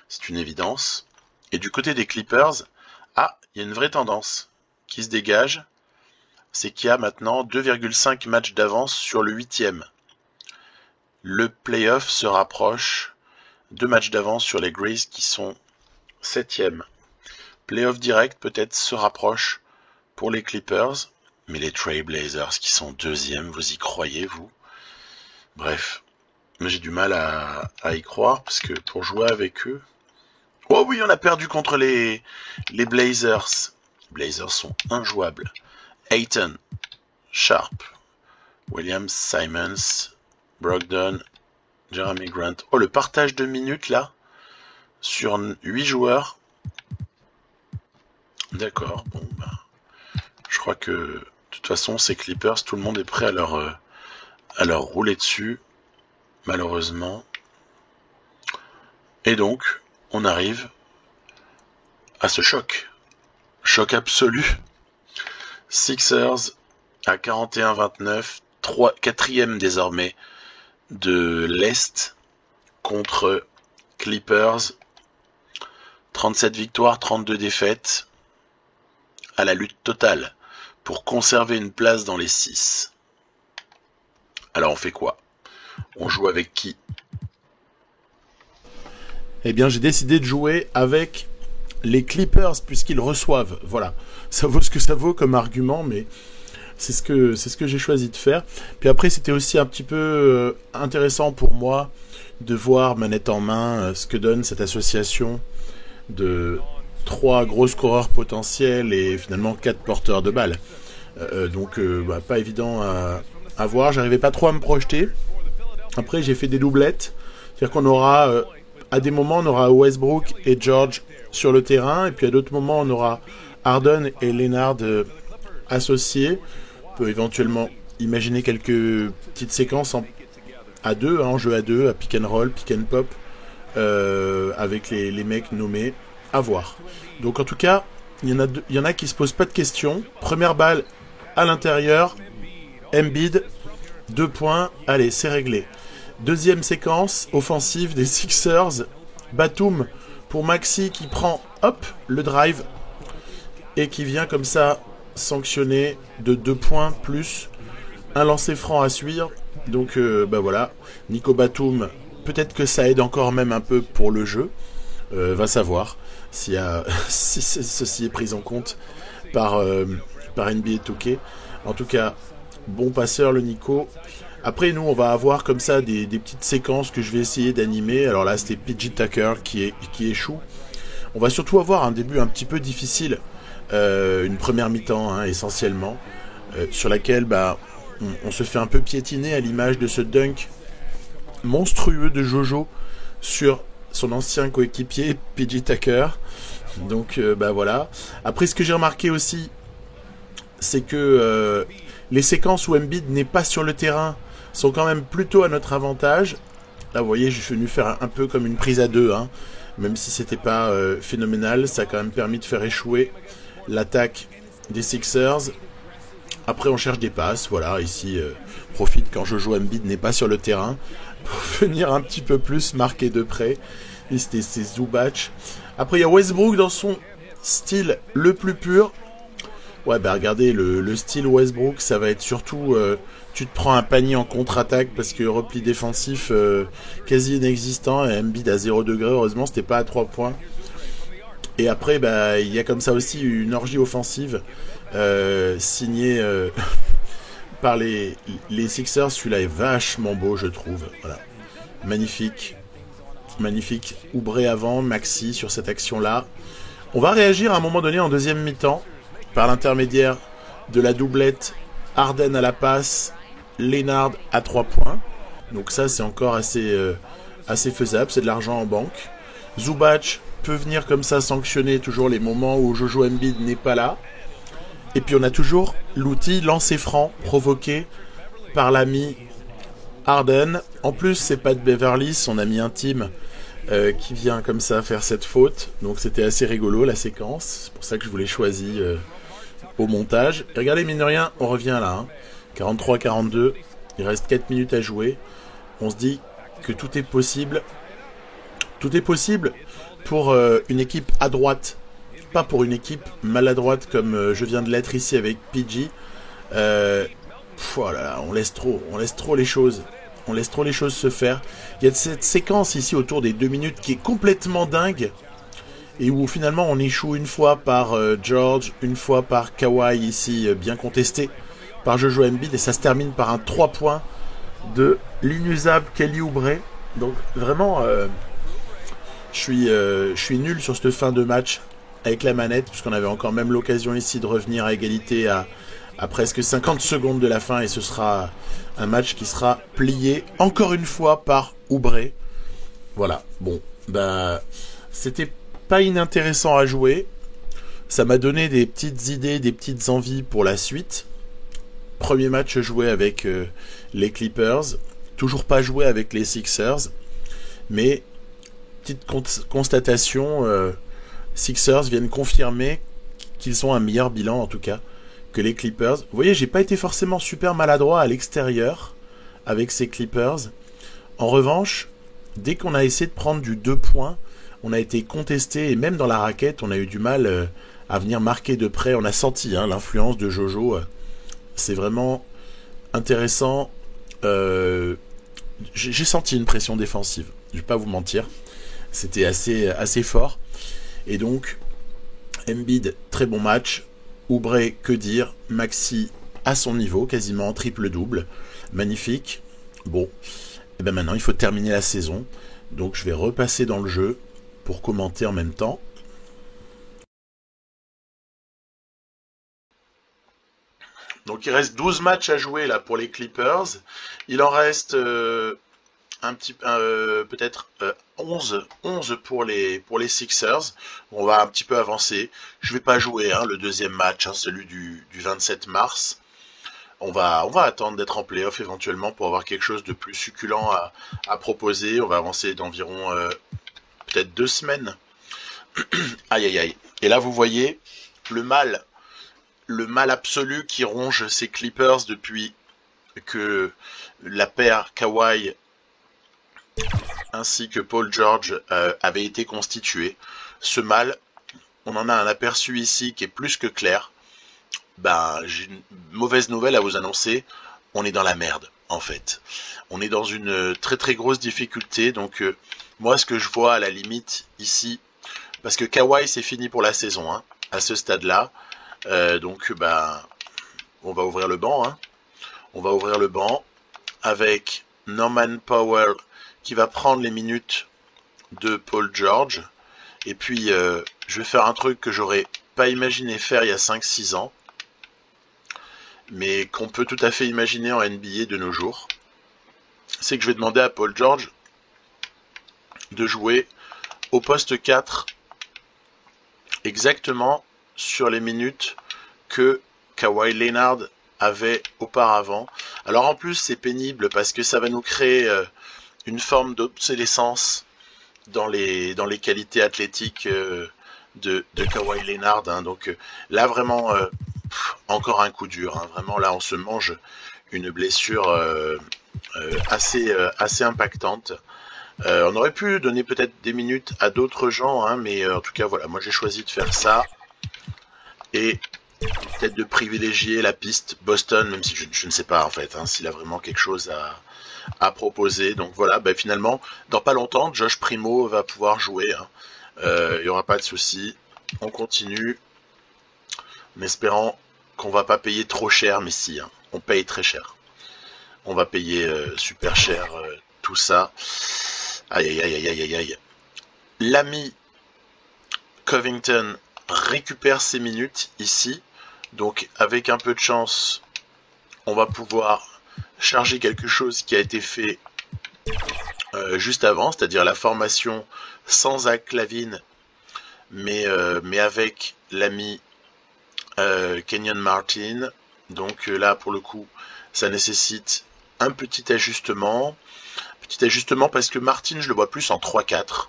C'est une évidence. Et du côté des Clippers, il y a une vraie tendance qui se dégage, c'est qu'il y a maintenant 2,5 matchs d'avance sur le 8e. Le playoff se rapproche, 2 matchs d'avance sur les Grizzlies qui sont 7e. Playoff direct peut-être se rapproche pour les Clippers, mais les Trail Blazers qui sont 2e, vous y croyez, vous? Bref, mais j'ai du mal à y croire, parce que pour jouer avec eux... Oh oui, on a perdu contre les Blazers. Les Blazers sont injouables. Ayton, Sharp, Williams, Simons, Brogdon, Jeremy Grant. Oh, le partage de minutes là, sur 8 joueurs. D'accord, bon, je crois que de toute façon, ces Clippers, tout le monde est prêt à leur rouler dessus, malheureusement. Et donc, on arrive à ce choc. Choc absolu. Sixers à 41-29, 4e désormais de l'Est contre Clippers. 37 victoires, 32 défaites, à la lutte totale pour conserver une place dans les 6. Alors on fait quoi? On joue avec qui? Eh bien, j'ai décidé de jouer avec les Clippers puisqu'ils reçoivent. Voilà, ça vaut ce que ça vaut comme argument, mais c'est ce que j'ai choisi de faire. Puis après, c'était aussi un petit peu intéressant pour moi de voir manette en main ce que donne cette association de 3 gros scoreurs potentiels et finalement 4 porteurs de balles. Donc, pas évident à voir. J'arrivais pas trop à me projeter. Après, j'ai fait des doublettes. C'est-à-dire qu'on aura... à des moments, on aura Westbrook et George sur le terrain, et puis à d'autres moments, on aura Harden et Leonard associés. On peut éventuellement imaginer quelques petites séquences à deux, hein, en jeu à deux, à pick and roll, pick and pop, avec les mecs nommés, à voir. Donc en tout cas, il y en a qui se posent pas de questions. Première balle à l'intérieur, Embiid, 2 points, allez, c'est réglé. Deuxième séquence offensive des Sixers, Batum pour Maxi qui prend, hop, le drive, et qui vient comme ça sanctionner de 2 points plus un lancer franc à suivre. Donc bah voilà, Nico Batum, peut-être que ça aide encore même un peu pour le jeu. Va savoir si ceci est pris en compte par NBA 2K. En tout cas, bon passeur le Nico. Après nous on va avoir comme ça des petites séquences que je vais essayer d'animer. Alors là c'était PJ Tucker qui échoue. On va surtout avoir un début un petit peu difficile, une première mi-temps hein, essentiellement, sur laquelle bah, on se fait un peu piétiner à l'image de ce dunk monstrueux de Jojo sur son ancien coéquipier PJ Tucker. Donc bah voilà. Après ce que j'ai remarqué aussi, c'est que les séquences où Embiid n'est pas sur le terrain sont quand même plutôt à notre avantage. Là vous voyez, je suis venu faire un peu comme une prise à deux, hein. Même si c'était pas phénoménal, ça a quand même permis de faire échouer l'attaque des Sixers. Après on cherche des passes, voilà, ici profite quand Jojo Embiid n'est pas sur le terrain pour venir un petit peu plus marquer de près. Et c'est Zubac. Après il y a Westbrook dans son style le plus pur. Ouais bah regardez le style Westbrook, ça va être surtout tu te prends un panier en contre-attaque parce que repli défensif quasi inexistant et Embiid à 0 degré, heureusement c'était pas à 3 points. Et après bah il y a comme ça aussi une orgie offensive signée par les Sixers. Celui-là est vachement beau je trouve. Voilà. Magnifique. Magnifique. Oubre avant, Maxi sur cette action-là. On va réagir à un moment donné en deuxième mi-temps par l'intermédiaire de la doublette Harden à la passe, Leonard à 3 points. Donc ça c'est encore assez faisable, c'est de l'argent en banque. Zubac peut venir comme ça sanctionner toujours les moments où Jojo Embiid n'est pas là. Et puis on a toujours l'outil lancer franc provoqué par l'ami Harden. En plus c'est pas de Beverly, son ami intime, qui vient comme ça faire cette faute. Donc c'était assez rigolo la séquence, c'est pour ça que je vous l'ai choisi au montage. Et regardez, mine de rien, on revient là, hein. 43-42, il reste 4 minutes à jouer. On se dit que tout est possible. Tout est possible pour une équipe à droite, pas pour une équipe maladroite comme je viens de l'être ici avec PG. Voilà, on laisse trop les choses. On laisse trop les choses se faire. Il y a cette séquence ici autour des 2 minutes qui est complètement dingue. Et où finalement on échoue une fois par George, une fois par Kawhi ici, bien contesté par Jojo Embiid, et ça se termine par un 3 points de l'inusable Kelly Oubre. Donc vraiment, je suis nul sur cette fin de match avec la manette, puisqu'on avait encore même l'occasion ici de revenir à égalité à presque 50 secondes de la fin, et ce sera un match qui sera plié encore une fois par Oubre. Voilà, bon, bah c'était pas inintéressant à jouer. Ça m'a donné des petites idées, des petites envies pour la suite. Premier match joué avec les Clippers. Toujours pas joué avec les Sixers. Mais, petite constatation, Sixers viennent confirmer qu'ils ont un meilleur bilan en tout cas que les Clippers. Vous voyez, j'ai pas été forcément super maladroit à l'extérieur avec ces Clippers. En revanche, dès qu'on a essayé de prendre du 2 points, on a été contesté, et même dans la raquette, on a eu du mal à venir marquer de près. On a senti hein, l'influence de Jojo. C'est vraiment intéressant. J'ai senti une pression défensive. Je vais pas vous mentir. C'était assez fort. Et donc, Embiid, très bon match. Oubre, que dire. Maxi, à son niveau, quasiment triple-double. Magnifique. Bon, et ben maintenant, il faut terminer la saison. Donc, je vais repasser dans le jeu pour commenter en même temps. Donc il reste 12 matchs à jouer là pour les Clippers. Il en reste peut-être 11 pour les Sixers. On va un petit peu avancer. Je vais pas jouer hein, le deuxième match, hein, celui du 27 mars. On va attendre d'être en playoff éventuellement pour avoir quelque chose de plus succulent à proposer. On va avancer d'environ peut-être 2 semaines. Aïe aïe aïe. Et là vous voyez le mal absolu qui ronge ces Clippers depuis que la paire Kawhi ainsi que Paul George avait été constituée. Ce mal, on en a un aperçu ici qui est plus que clair. J'ai une mauvaise nouvelle à vous annoncer. On est dans la merde, en fait. On est dans une très très grosse difficulté. Donc, moi, ce que je vois à la limite ici, parce que Kawhi, c'est fini pour la saison, hein, à ce stade-là. On va ouvrir le banc. Hein. On va ouvrir le banc avec Norman Powell qui va prendre les minutes de Paul George. Et puis, je vais faire un truc que j'aurais pas imaginé faire il y a 5-6 ans, mais qu'on peut tout à fait imaginer en NBA de nos jours. C'est que je vais demander à Paul George de jouer au poste 4 exactement sur les minutes que Kawhi Leonard avait auparavant. Alors en plus c'est pénible parce que ça va nous créer une forme d'obsolescence dans les qualités athlétiques de Kawhi Leonard. Hein. Donc là vraiment encore un coup dur. Hein. Vraiment là on se mange une blessure assez impactante. On aurait pu donner peut-être des minutes à d'autres gens, hein, mais en tout cas voilà, moi j'ai choisi de faire ça et peut-être de privilégier la piste Boston, même si je ne sais pas en fait hein, s'il a vraiment quelque chose à proposer. Donc voilà, finalement dans pas longtemps Josh Primo va pouvoir jouer. Hein. Il n'y aura pas de souci. On continue en espérant qu'on va pas payer trop cher, mais si, hein, on paye très cher. On va payer super cher tout ça. Aïe aïe aïe aïe aïe aïe. L'ami Covington récupère ses minutes ici. Donc avec un peu de chance, on va pouvoir charger quelque chose qui a été fait juste avant, c'est-à-dire la formation sans Zach LaVine, mais avec l'ami Kenyon Martin. Donc là pour le coup, ça nécessite un petit ajustement. Petit ajustement parce que Martin, je le vois plus en 3-4.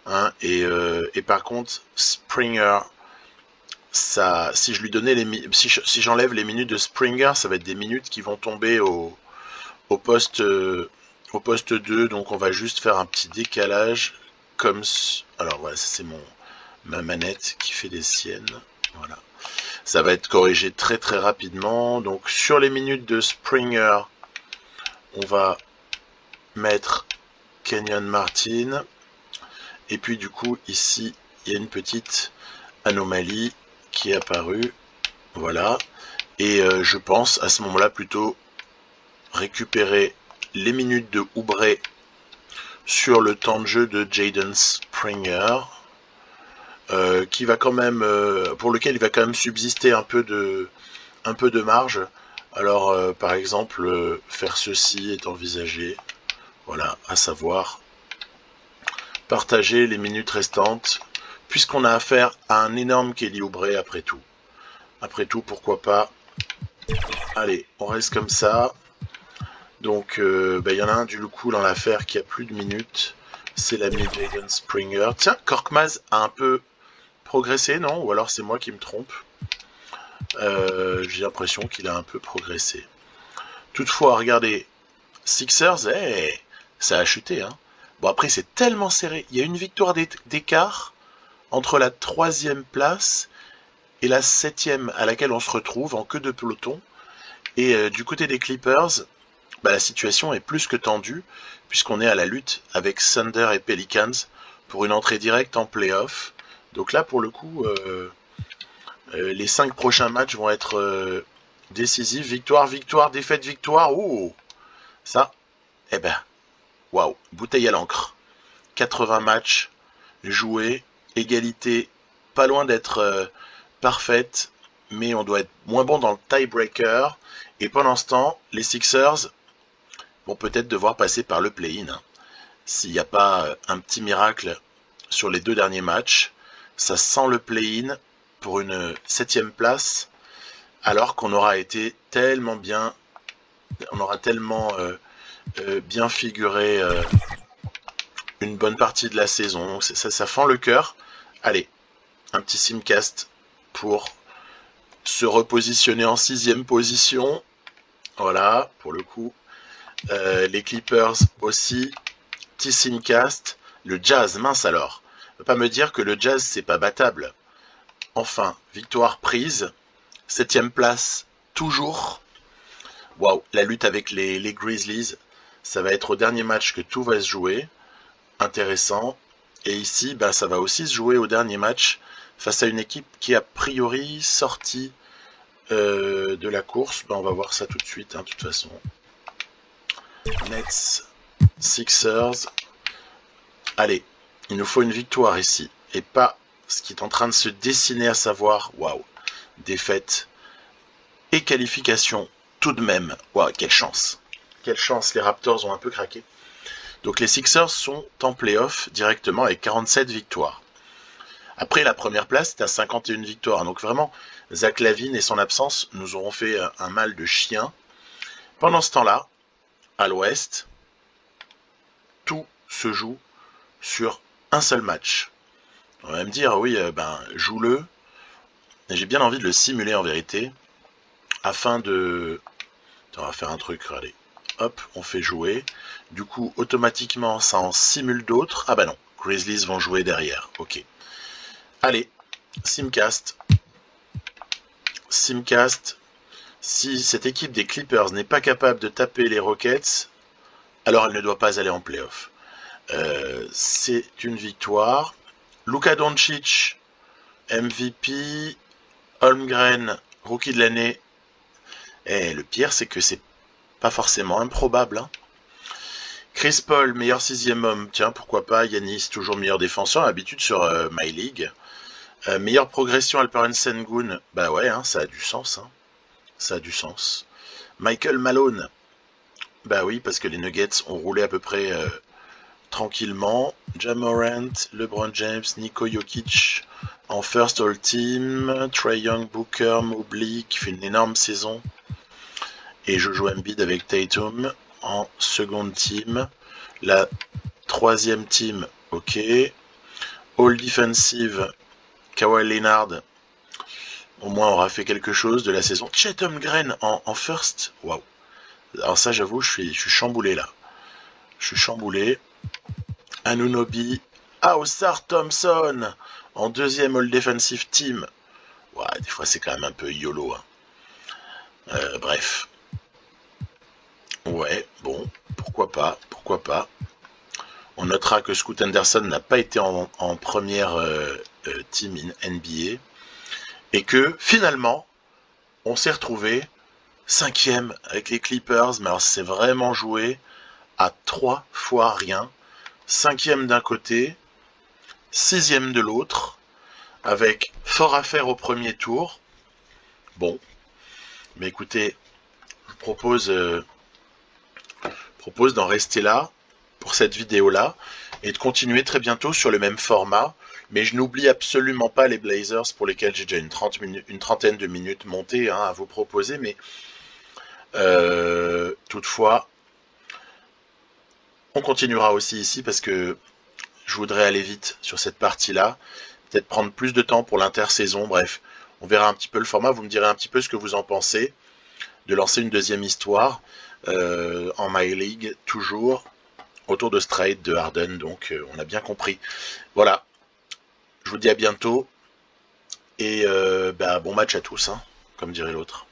Hein, et par contre, Springer, ça, si je lui donnais si j'enlève les minutes de Springer, ça va être des minutes qui vont tomber au poste 2. Donc on va juste faire un petit décalage comme alors voilà, c'est ma manette qui fait des siennes. Voilà. Ça va être corrigé très très rapidement. Donc sur les minutes de Springer, on va mettre Kenyon Martin. Et puis du coup ici il y a une petite anomalie qui est apparue. Voilà. Et je pense à ce moment-là plutôt récupérer les minutes de Oubre sur le temps de jeu de Jaden Springer. Qui va quand même, pour lequel il va quand même subsister un peu de marge. Alors par exemple faire ceci est envisagé. Voilà, à savoir partager les minutes restantes, puisqu'on a affaire à un énorme Kelly Oubre après tout. Après tout, pourquoi pas. Allez, on reste comme ça. Donc, y en a un du coup dans l'affaire qui a plus de minutes. C'est l'ami Jaden Springer. Tiens, Korkmaz a un peu progressé, non? Ou alors c'est moi qui me trompe. J'ai l'impression qu'il a un peu progressé. Toutefois, regardez, Sixers, ça a chuté. Hein. Bon, après, c'est tellement serré. Il y a une victoire d'écart entre la 3e place et la 7e à laquelle on se retrouve en queue de peloton. Et du côté des Clippers, la situation est plus que tendue, puisqu'on est à la lutte avec Thunder et Pelicans pour une entrée directe en play-off. Donc là, pour le coup, les 5 prochains matchs vont être décisifs. Victoire, victoire, défaite, victoire. Oh, ça, waouh, bouteille à l'encre. 80 matchs joués, égalité, pas loin d'être parfaite, mais on doit être moins bon dans le tiebreaker. Et pendant ce temps, les Sixers vont peut-être devoir passer par le play-in. Hein. S'il n'y a pas un petit miracle sur les 2 derniers matchs, ça sent le play-in pour une 7e place alors qu'on aura été tellement bien, on aura tellement bien figuré une bonne partie de la saison. Ça fend le cœur. Allez, un petit simcast pour se repositionner en 6e position. Voilà, pour le coup. Les Clippers aussi. Petit simcast. Le Jazz, mince alors. Ne peut pas me dire que le Jazz, c'est pas battable. Enfin, victoire prise. 7e place, toujours. Waouh, la lutte avec les Grizzlies. Ça va être au dernier match que tout va se jouer. Intéressant. Et ici, ça va aussi se jouer au dernier match face à une équipe qui a priori sortie de la course. On va voir ça tout de suite, de toute façon. Nets, Sixers. Allez, il nous faut une victoire ici. Et pas ce qui est en train de se dessiner, à savoir, waouh, défaite et qualification tout de même. Waouh, quelle chance. Quelle chance, les Raptors ont un peu craqué. Donc les Sixers sont en play-off directement avec 47 victoires. Après, la première place, c'est à 51 victoires. Donc vraiment, Zach LaVine et son absence nous auront fait un mal de chien. Pendant ce temps-là, à l'ouest, tout se joue sur un seul match. On va me dire, oui, joue-le. J'ai bien envie de le simuler en vérité. Afin de... Attends, on va faire un truc, allez. Hop, on fait jouer. Du coup, automatiquement, ça en simule d'autres. Ah bah non, Grizzlies vont jouer derrière. Ok. Allez, simcast. Simcast. Si cette équipe des Clippers n'est pas capable de taper les Rockets, alors elle ne doit pas aller en playoff. C'est une victoire. Luka Doncic, MVP. Holmgren, rookie de l'année. Et le pire, c'est que c'est pas forcément improbable. Chris Paul, meilleur 6e homme. Tiens, pourquoi pas. Giannis, toujours meilleur défenseur. Habitude sur My League. Meilleure progression, Alperen Sengun. Bah ouais, ça a du sens. Ça a du sens. Michael Malone. Bah oui, parce que les Nuggets ont roulé à peu près tranquillement. Ja Morant, LeBron James, Niko Jokic en first all team. Trae Young, Booker, Mobley qui fait une énorme saison. Et Jojo Embiid avec Tatum en seconde team. La 3e team, ok. All defensive, Kawhi Leonard. Au moins aura fait quelque chose de la saison. Chet Holmgren en first. Waouh. Alors ça, j'avoue, je suis chamboulé là. Je suis chamboulé. Anunoby. Ausar Thompson en 2e All Defensive Team. Ouais, des fois, c'est quand même un peu YOLO. Bref. Ouais, bon, pourquoi pas. On notera que Scoot Henderson n'a pas été en première team in NBA. Et que, finalement, on s'est retrouvé 5e avec les Clippers. Mais alors, c'est vraiment joué à 3 fois rien. 5e d'un côté, 6e de l'autre, avec fort à faire au premier tour. Bon, mais écoutez, je vous propose d'en rester là pour cette vidéo-là et de continuer très bientôt sur le même format. Mais je n'oublie absolument pas les Blazers pour lesquels j'ai déjà une trentaine de minutes montées à vous proposer. Mais toutefois, on continuera aussi ici parce que je voudrais aller vite sur cette partie-là. Peut-être prendre plus de temps pour l'intersaison. Bref, on verra un petit peu le format. Vous me direz un petit peu ce que vous en pensez. De lancer une deuxième histoire en My League, toujours autour de ce trade de Harden. Donc, on a bien compris. Voilà. Je vous dis à bientôt. Et bon match à tous, comme dirait l'autre.